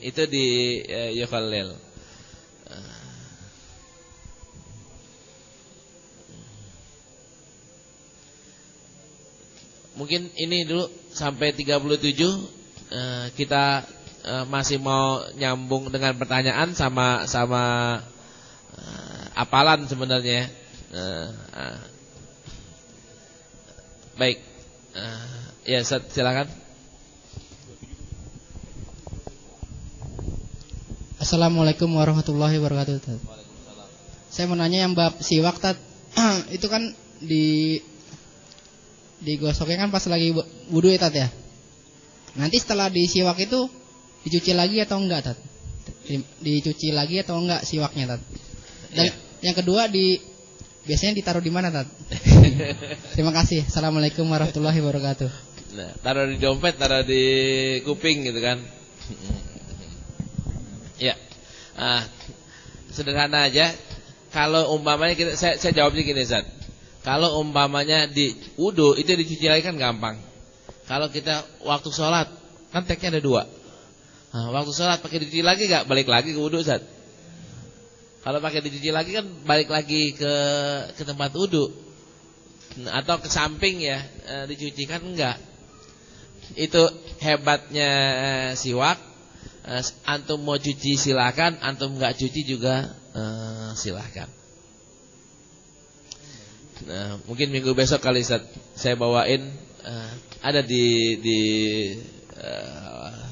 A: Itu di yukhallil. Mungkin ini dulu sampai 37. Kita masih mau nyambung dengan pertanyaan sama apalan sebenarnya. Baik. Ya, silakan.
B: Assalamualaikum warahmatullahi wabarakatuh. Saya mau nanya yang bab siwak, Tat. Itu kan digosoknya kan pas lagi wudu ya, Tat ya. Nanti setelah disiwak itu dicuci lagi atau enggak, Tat? Dicuci lagi atau enggak siwaknya, Tat? Dan yang kedua biasanya ditaruh di mana, Tat? Terima kasih. Assalamualaikum warahmatullahi wabarakatuh.
A: Nah, taruh di dompet, taruh di kuping gitu kan. Ya, sederhana aja. Kalau umpamanya saya jawabnya gini, Zat. Kalau umpamanya di wudu itu dicuci lagi kan gampang. Kalau kita waktu sholat kan teksnya ada 2. Nah, waktu sholat pakai dicuci lagi nggak? Balik lagi ke wudu, Zat. Kalau pakai dicuci lagi kan balik lagi ke tempat wudu. Atau ke samping ya, dicuci kan enggak. Itu hebatnya siwak. Antum mau cuci silakan, antum enggak cuci juga silakan. Nah, mungkin minggu besok kali saya bawain ada di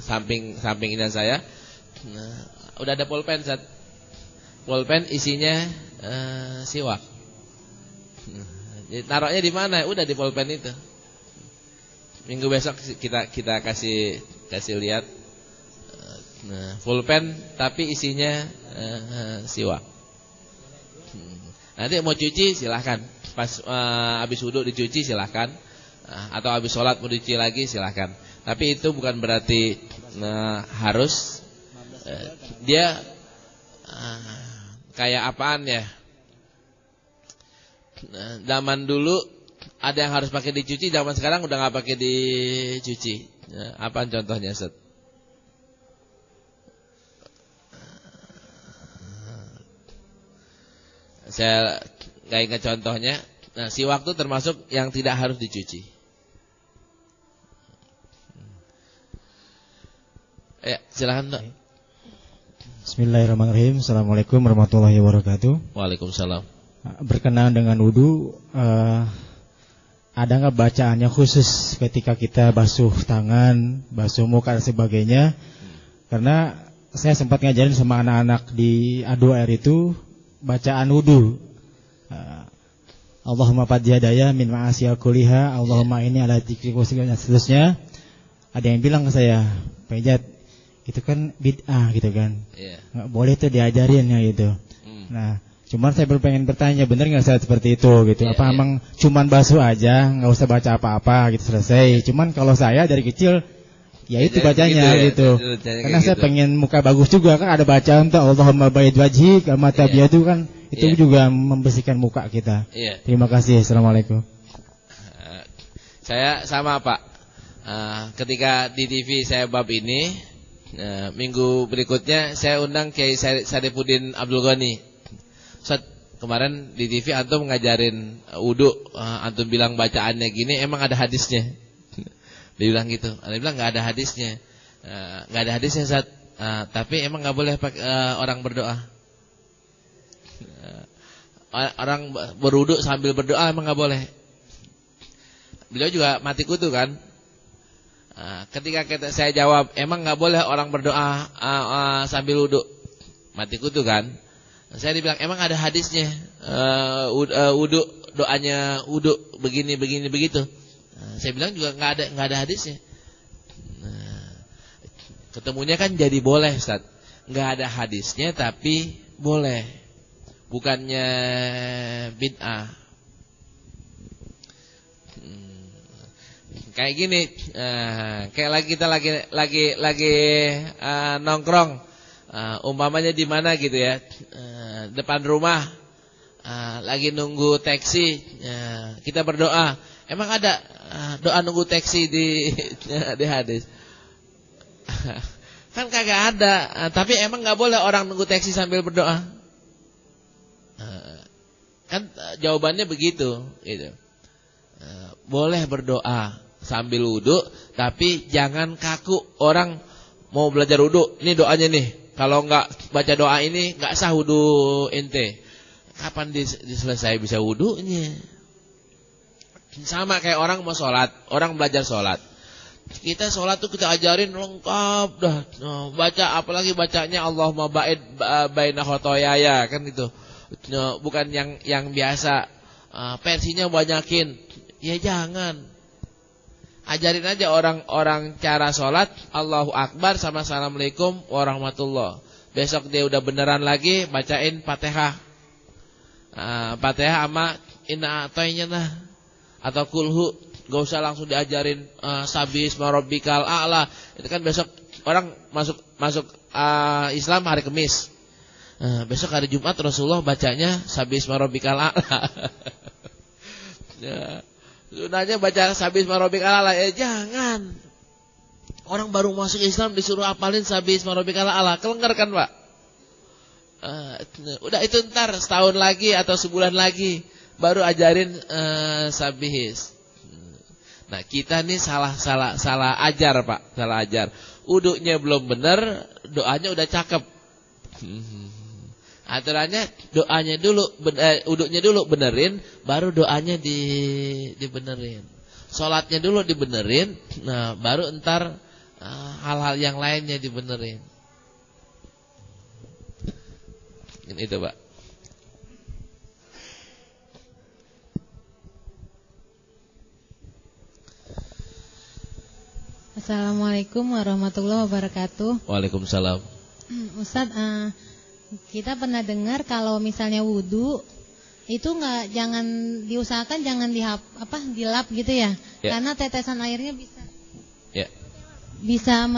A: samping ini saya. Nah, udah ada pulpen, Zat. Pulpen isinya siwak. Taruhnya di mana? Udah di pulpen itu. Minggu besok kita kasih lihat. Nah, pulpen tapi isinya siwak. Nanti mau cuci silahkan. Pas habis wudu dicuci silahkan. Atau habis sholat mau dicuci lagi silahkan. Tapi itu bukan berarti harus. Dia kayak apaan ya? Zaman dulu ada yang harus pakai dicuci, zaman sekarang udah nggak pakai dicuci. Apaan contohnya, Set? Saya nggak ingat contohnya. Nah, siwak itu termasuk yang tidak harus dicuci. Ya, silakan, Dok.
E: Bismillahirrahmanirrahim. Assalamualaikum warahmatullahi wabarakatuh.
A: Waalaikumsalam.
E: Berkenaan dengan wudu, ada nggak bacaannya khusus ketika kita basuh tangan, basuh muka dan sebagainya? Karena saya sempat ngajarin sama anak-anak di A2R itu bacaan wudu. Allahumma padiyadaya min ma'asiyal kuliha, Allahumma ini ala dzikri wa syukrika dan seterusnya. Ada yang bilang ke saya, Pak Ijat, itu kan bid'ah gitu kan. Nggak boleh tuh diajarin ya gitu. Nah, cuman saya pengen bertanya, benar nggak saya seperti itu gitu? Apa emang cuman basuh aja, nggak usah baca apa-apa gitu selesai? Cuman kalau saya dari kecil ya itu bacanya gitu. Karena saya pengen muka bagus juga kan, ada bacaan tuh Allahumma bayyid wajhi kama tabyadu kan, itu juga membersihkan muka kita. Terima kasih. Assalamualaikum.
A: Saya sama, Pak. Ketika di TV saya bab ini, minggu berikutnya saya undang Kiai Sarifuddin Abdul Ghani. Ustaz, kemarin di TV antum ngajarin wudu, antum bilang bacaannya gini, emang ada hadisnya? Dia bilang gitu. Dia bilang nggak ada hadisnya. Nggak ada hadisnya, Ustaz. Tapi emang nggak boleh orang berdoa. Orang berwudu sambil berdoa emang nggak boleh. Beliau juga mati kutu kan. Ketika saya jawab, emang nggak boleh orang berdoa sambil wudu, mati kutu kan. Saya dibilang emang ada hadisnya, wudu doanya wudu begini begitu. Saya bilang juga nggak ada hadisnya. ketemunya kan jadi boleh, Ustaz. Enggak ada hadisnya tapi boleh. Bukannya bid'ah. Kayak gini, kayak kita lagi nongkrong, umpamanya di mana gitu ya, depan rumah, lagi nunggu taksi, kita berdoa. Emang ada doa nunggu taksi di hadis? Kan kagak ada. Tapi emang nggak boleh orang nunggu taksi sambil berdoa? Kan jawabannya begitu, gitu. Boleh berdoa sambil wudu, tapi jangan kaku. Orang mau belajar wudu, ini doanya nih. Kalau nggak baca doa ini nggak sah wudu ente. Kapan diselesai bisa wudunya? Sama kayak orang mau sholat, orang belajar sholat. Kita sholat tuh kita ajarin lengkap dah. Baca apalagi bacanya Allahumma ba'id baina khotoyaya, kan itu. Bukan yang biasa. Versinya banyakin. Ya jangan. Ajarin aja orang cara sholat, Allahu Akbar sama Assalamualaikum warahmatullah. Besok dia udah beneran lagi, bacain Fatihah. Fatihah sama inna atoynya nah. Atau kulhu, gak usah langsung diajarin sabis marobikal a'la. Itu kan besok orang masuk Islam hari Kamis. Besok hari Jumat Rasulullah bacanya sabis marobikal a'la. Ya. Sunahnya baca sabis marobikal a'la, ya jangan. Orang baru masuk Islam disuruh apalin sabis marobikal a'la, kelenggar kan Pak? Udah itu ntar setahun lagi atau sebulan lagi baru ajarin sabihis. Nah kita nih salah ajar Pak, salah ajar. Uduknya belum bener, doanya udah cakep. Aturannya doanya dulu, uduknya dulu benerin, baru doanya dibenerin. Sholatnya dulu dibenerin, nah baru entar hal-hal yang lainnya dibenerin. Itu Pak.
F: Assalamualaikum warahmatullahi wabarakatuh.
A: Waalaikumsalam.
F: Ustaz, kita pernah dengar kalau misalnya wudu itu jangan diusahakan jangan dilap gitu ya, karena tetesan airnya bisa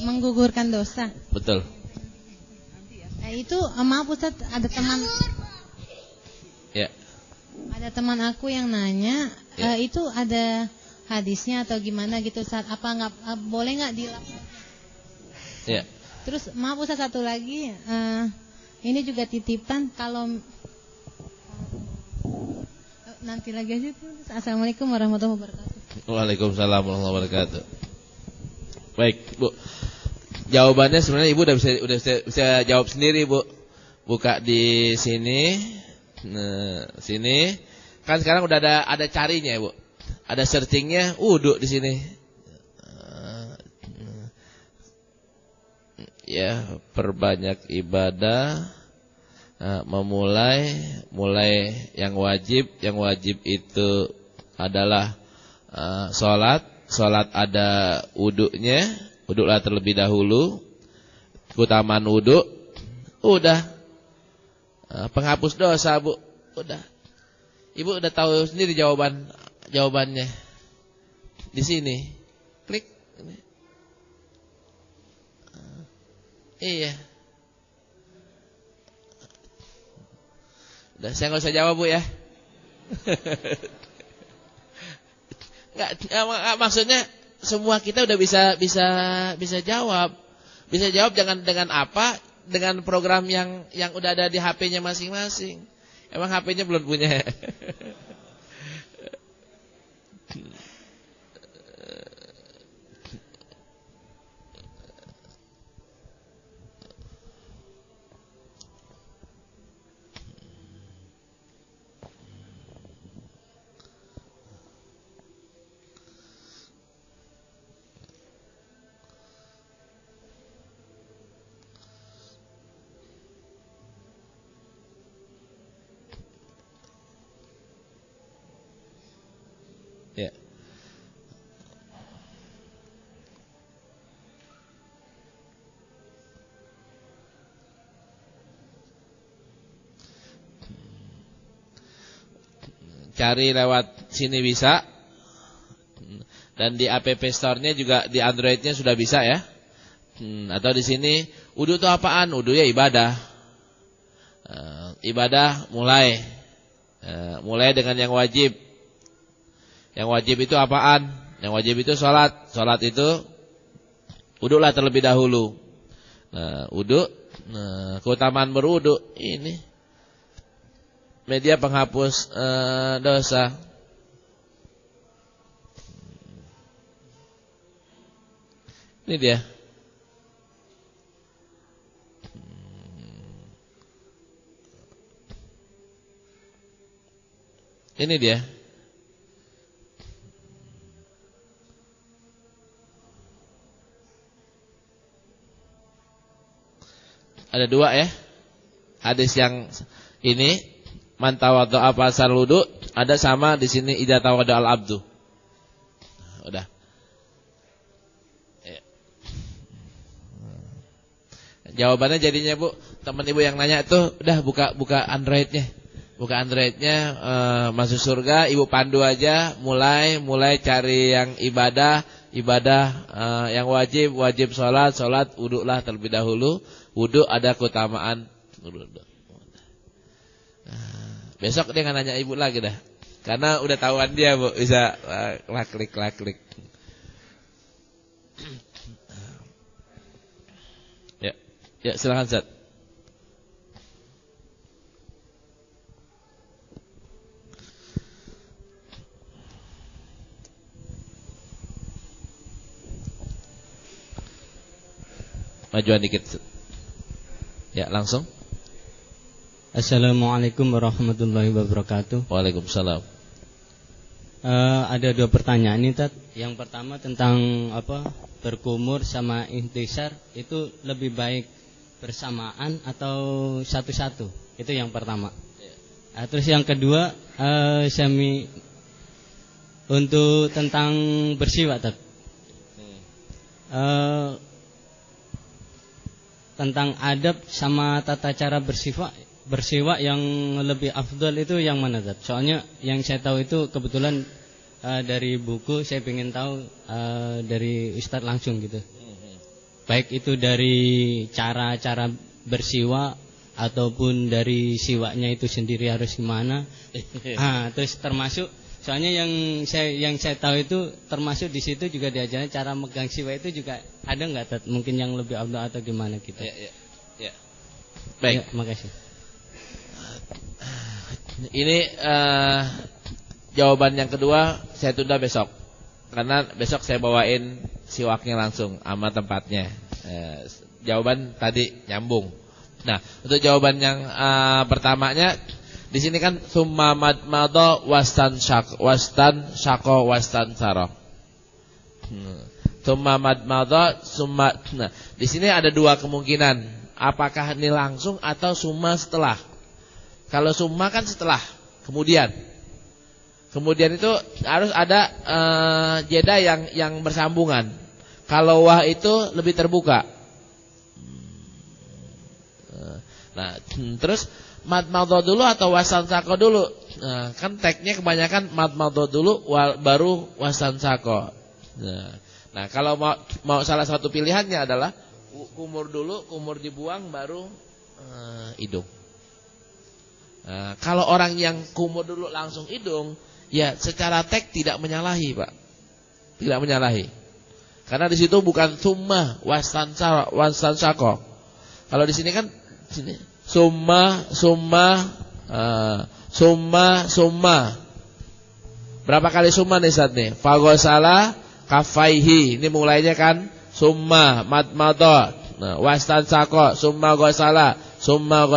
F: menggugurkan dosa.
A: Betul.
F: Nah, itu maaf Ustaz, ada teman aku yang nanya, itu ada hadisnya atau gimana gitu Ustaz? Apa boleh nggak dilap?
A: Ya.
F: Terus maaf Ustaz, satu lagi, ini juga titipan kalau nanti lagi aja tuh. Assalamualaikum warahmatullahi wabarakatuh.
A: Waalaikumsalam warahmatullahi wabarakatuh. Baik Bu, jawabannya sebenarnya Ibu udah bisa jawab sendiri Bu. Buka di sini, nah sini kan sekarang udah ada carinya Bu, ada searchingnya wudu di sini. Ya, perbanyak ibadah, mulai yang wajib itu adalah salat ada wudunya, wudulah terlebih dahulu, keutamaan wudu, udah penghapus dosa Bu, udah. Ibu udah tahu sendiri jawabannya di sini, klik. Iya. Udah, saya nggak usah jawab Bu ya. Nggak, maksudnya semua kita udah bisa jawab. Bisa jawab dengan apa? Dengan program yang udah ada di HP-nya masing-masing. Emang HP-nya belum punya. Ya. cari lewat sini bisa. Dan di App Store-nya juga di Android-nya sudah bisa ya. Atau di sini wudu itu apaan? Wudu ya ibadah. Ibadah mulai dengan yang wajib. Yang wajib itu apaan? Yang wajib itu sholat. Sholat itu wudu lah terlebih dahulu. Wudu, keutamaan berwudu ini media penghapus dosa. Ini dia. Ini dia. Ada dua ya. Hadis yang ini man tawaddo'a fasal wudu, ada sama di sini idza tawaddo'a al abdu. Udah. Ya. Jawabannya jadinya Bu, teman Ibu yang nanya itu udah buka Android-nya. Buka Android-nya, masuk surga, Ibu pandu aja, mulai cari yang ibadah, yang wajib sholat, wudu lah terlebih dahulu. Wudu ada keutamaan. Besok dia nggak nanya Ibu lagi dah, karena udah tahuan dia Bu, bisa klik. Ya silakan Ustaz. Majuan dikit. Ya, langsung.
G: Assalamualaikum warahmatullahi wabarakatuh.
A: Waalaikumsalam.
G: Ada dua pertanyaan nih, Tat. Yang pertama tentang berkumur sama intisar itu lebih baik bersamaan atau satu-satu? Itu yang pertama. Terus yang kedua, untuk tentang bersiwak, Tat. Tentang adab sama tata cara bersiwak yang lebih afdal itu yang mana, Tat? Soalnya yang saya tahu itu kebetulan dari buku, saya ingin tahu dari Ustadz langsung gitu. Baik itu dari cara bersiwak ataupun dari siwaknya itu sendiri harus gimana. Terus termasuk soalnya yang saya tahu itu termasuk di situ juga diajarkan cara megang siwak itu juga ada nggak, Tat? Mungkin yang lebih afdal atau gimana kita?
A: Ya. Baik,
G: makasih.
A: Ini jawaban yang kedua saya tunda besok, karena besok saya bawain siwaknya langsung sama tempatnya. Jawaban tadi nyambung. Nah, untuk jawaban yang pertamanya, di sini kan summa madmado wastan syako wastan saro. Summa madmado summa. Nah, di sini ada dua kemungkinan. Apakah ini langsung atau summa setelah? Kalau summa kan setelah, kemudian itu harus ada jeda yang bersambungan. Kalau wah itu lebih terbuka. Nah, terus madmadho dulu atau wasansako dulu? Nah, kan tagnya kebanyakan madmadho dulu baru wasansako. Nah, kalau mau salah satu pilihannya adalah kumur dulu, kumur dibuang baru hidung. Kalau orang yang kumur dulu langsung hidung, ya secara tag tidak menyalahi, Pak. Tidak menyalahi. Karena di situ bukan summa wasansako. Kalau di sini kan sini summa. Berapa kali summa nih Ustaz nih? Fagosala kafaihi. Ini mulainya kan summa madmadho. Nah, wastansako summa gosala, summal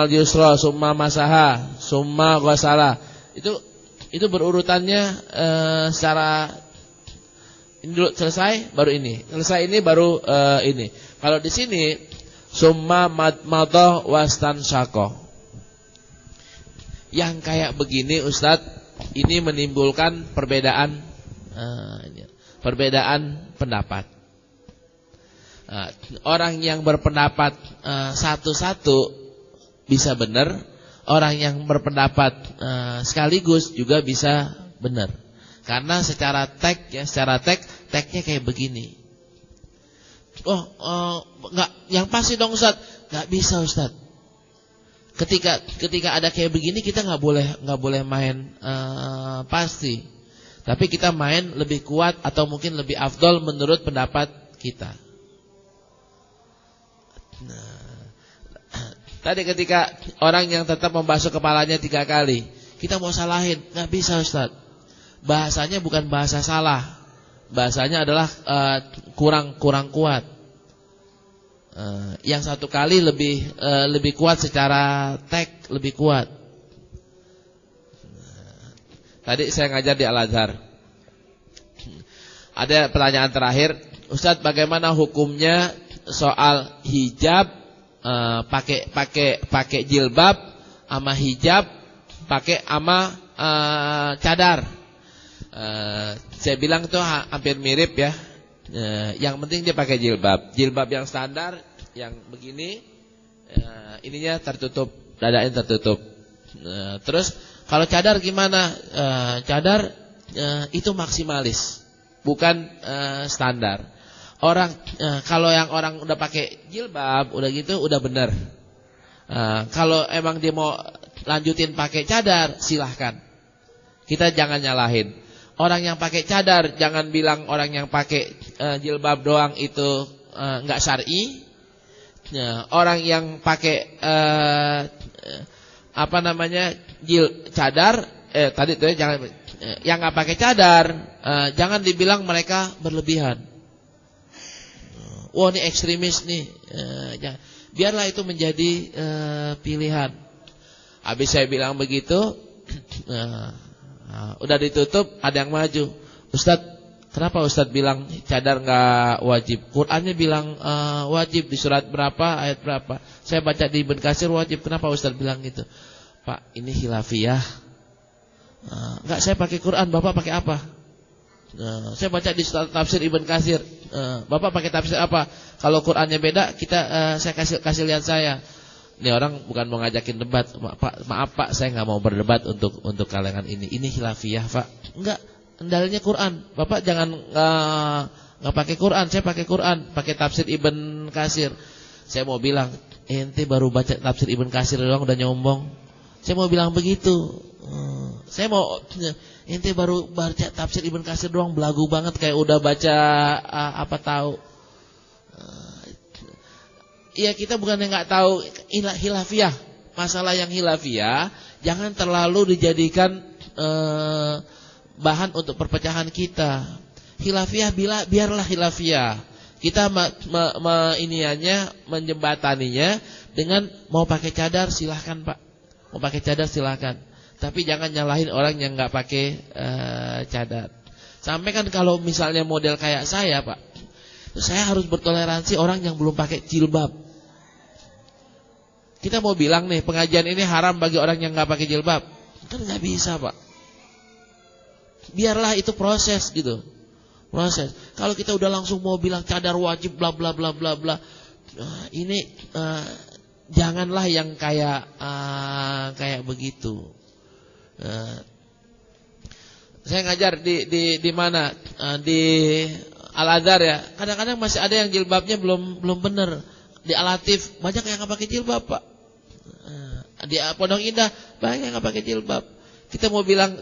A: yusra, summa masaha, summa gosala. Itu berurutannya secara ini dulu selesai baru ini. Selesai ini baru ini. Kalau di sini summa madmadho wastansako. Yang kayak begini Ustadz, ini menimbulkan perbedaan pendapat. Orang yang berpendapat satu-satu bisa benar, orang yang berpendapat sekaligus juga bisa benar. Karena secara teks ya, teksnya kayak begini. Enggak, yang pasti dong Ustaz. Enggak bisa Ustaz. Ketika ada kayak begini kita enggak boleh main pasti. Tapi kita main lebih kuat atau mungkin lebih afdol menurut pendapat kita. Tadi ketika orang yang tetap membasuh kepalanya 3 kali, kita mau salahin, nggak bisa Ustaz. Bahasanya bukan bahasa salah, bahasanya adalah kurang kuat. Yang 1 kali lebih kuat secara teks, lebih kuat. Tadi saya ngajar di Al-Azhar. Ada pertanyaan terakhir, Ustaz, bagaimana hukumnya soal hijab? Pakai jilbab sama hijab, pakai sama cadar. Saya bilang itu hampir mirip ya. Yang penting dia pakai jilbab. Jilbab yang standar, yang begini, ininya tertutup, dadanya tertutup. Terus kalau cadar gimana? Cadar itu maksimalis, bukan standar. Kalau yang orang udah pakai jilbab, udah gitu, udah benar. Kalau emang dia mau lanjutin pakai cadar, silahkan. Kita jangan nyalahin. Orang yang pakai cadar, jangan bilang orang yang pakai jilbab doang itu nggak syar'i. Orang yang pakai cadar, tadi tuh jangan, yang nggak pakai cadar, jangan dibilang mereka berlebihan. Wah, ini ekstremis nih. Biarlah itu menjadi pilihan. Habis saya bilang begitu, udah ditutup, ada yang maju. Ustadz, kenapa Ustadz bilang cadar nggak wajib? Qur'annya bilang wajib di surat berapa, ayat berapa. Saya baca di Ibn Katsir wajib. Kenapa Ustadz bilang gitu? Pak, ini khilafiyah. Enggak, saya pakai Quran, Bapak pakai apa? Saya baca di tafsir Ibn Katsir. Bapak pakai tafsir apa? Kalau Qurannya beda, saya kasih lihat saya. Ini orang bukan mau ngajakin debat. Maaf Pak, saya nggak mau berdebat untuk kalangan ini. Ini khilafiyah Pak. Enggak, dalilnya Quran. Bapak jangan nggak pakai Quran. Saya pakai Quran, pakai tafsir Ibn Katsir. Saya mau bilang, ente baru baca tafsir Ibn Katsir doang udah nyombong. Saya mau bilang begitu. Saya mau, ente baru baca tafsir Ibn Katsir doang, belagu banget kayak udah baca apa tahu. Iya, kita bukan yang nggak tahu hilafiyah. Masalah yang hilafiyah jangan terlalu dijadikan bahan untuk perpecahan kita. Hilafiyah biarlah hilafiyah. Kita menjembataninya dengan mau pakai cadar silahkan Pak. Mau pakai cadar silahkan. Tapi jangan nyalahin orang yang nggak pakai cadar. Sampai kan kalau misalnya model kayak saya Pak, saya harus bertoleransi orang yang belum pakai jilbab. Kita mau bilang nih pengajian ini haram bagi orang yang nggak pakai jilbab, kan nggak bisa Pak. Biarlah itu proses gitu, proses. Kalau kita udah langsung mau bilang cadar wajib bla bla bla bla bla, ini janganlah yang kayak begitu. Saya ngajar di mana? Di Al-Azhar ya. Kadang-kadang masih ada yang jilbabnya belum benar. Di Al-Latif banyak yang nggak pakai jilbab Pak. Di Pondok Indah banyak yang nggak pakai jilbab. Kita mau bilang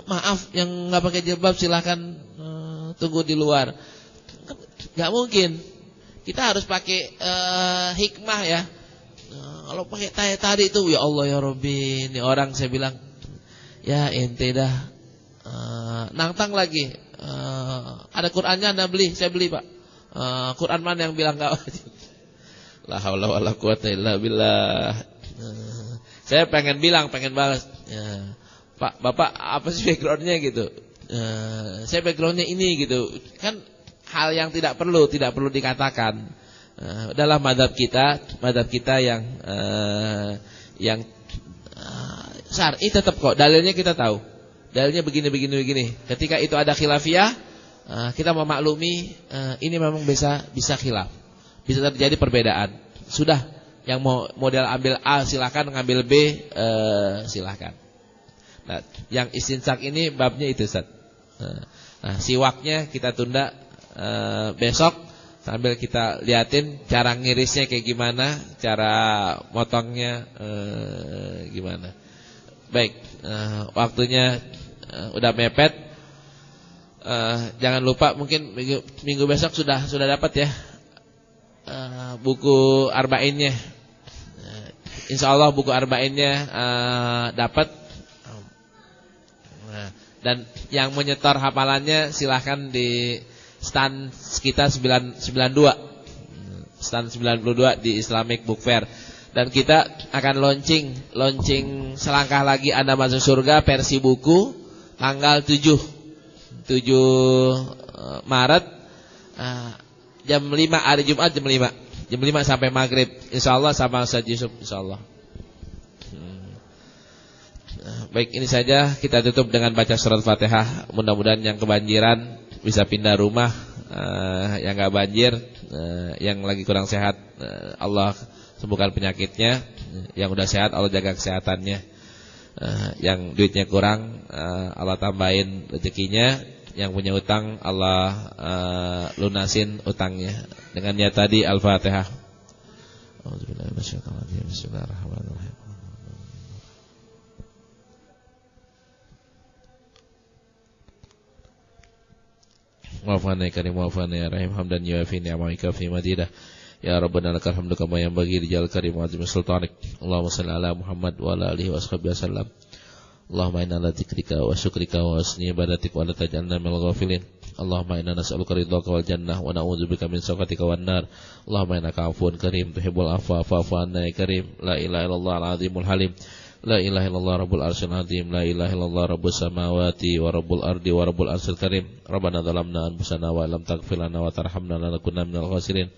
A: maaf yang nggak pakai jilbab silahkan tunggu di luar. Nggak mungkin. Kita harus pakai hikmah ya. Kalau pakai tadi itu ya Allah ya Rabbi, ini orang saya bilang ya ente dah nantang lagi. Ada Qur'annya Anda beli, saya beli Pak. Quran mana yang bilang enggak wajib? La haula wala quwata illa billah. Saya pengen balas. Pak, Bapak apa sih backgroundnya gitu? Saya backgroundnya ini gitu. Kan hal yang tidak perlu dikatakan. Dalam madhab kita yang syar'i tetap kok. Dalilnya kita tahu. Dalilnya begini. Ketika itu ada khilafiyah, kita memaklumi ini memang bisa khilaf. Bisa terjadi perbedaan. Sudah Yang mau model ambil A silakan, ngambil B silakan. Nah, yang istinsak ini babnya itu, Ustaz. Nah, siwaknya kita tunda besok sambil kita liatin cara ngirisnya kayak gimana, cara motongnya gimana. Baik, waktunya udah mepet. Jangan lupa mungkin minggu besok sudah dapat ya buku arba'innya. Insyaallah buku arba'innya dapat. Dan yang menyetor hafalannya silahkan di stand kita 92. Stand 92 di Islamic Book Fair. Dan kita akan launching selangkah lagi Anda Masuk Surga versi buku tanggal 7 Maret jam 5 hari Jumat jam 5 sampai maghrib insyaallah sama Ustaz Yusuf insyaallah. Baik, ini saja kita tutup dengan baca surat Fatihah. Mudah-mudahan yang kebanjiran bisa pindah rumah, yang enggak banjir, yang lagi kurang sehat Allah sembuhkan penyakitnya, yang udah sehat Allah jaga kesehatannya, yang duitnya kurang Allah tambahin rezekinya, yang punya utang Allah lunasin utangnya. Dengan niat tadi Al-Fatihah. Bismillahirrahmanirrahim. Wa'afana karim wa'afana ya rahim hamdan yuafi ni'amika fi madidah. Ya Rabbana lakal hamdu kama yanbaghi lijal karim wa azim sultanik. Allahumma shalli ala Muhammad wa ala alihi washabihi wasallam. Allahumma inna ala dzikrika wa syukrika wa husni ibadatik wa la taj'alna minal ghafilin. Allahumma inna nas'aluka ridhaka wal jannah wa na'udzubika min sakhatika wan nar. Allahumma innaka 'afuwun karim tuhibbul 'afwa fa'fu 'anna ya karim. La ilaha illallah al-'azimul halim. La ilaha illallah rabbul arsyil azim. La ilaha illallah rabbus samawati wa rabbul ardi wa rabbul arsyil karim. Rabbana zalamna anfusana wa lam taghfir lana wa tarhamna lanakunanna minal khasirin.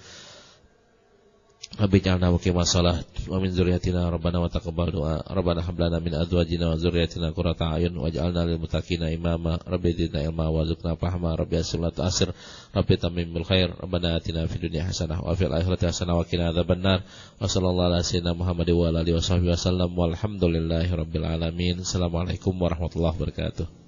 A: Rabbi ja'alna muqimas shalah wa min dzurriyyatina rabbana wa taqabbal du'a. Rabbana hab lana min azwajina wa dzurriyyatina qurrata a'yun waj'alna lil muttaqina imama. Rabbi zidna ilma warzuqna fahma. Rabbi yassir lana ta'sir. Rabbi tammim bil khair. Rabbana atina fid dunya hasanah wa fil akhirati hasanah wa qina adzabannar. Wa sallallahu ala sayyidina Muhammad wa ala alihi washabbihi wasallam walhamdulillahi rabbil alamin. Assalamualaikum warahmatullahi wabarakatuh.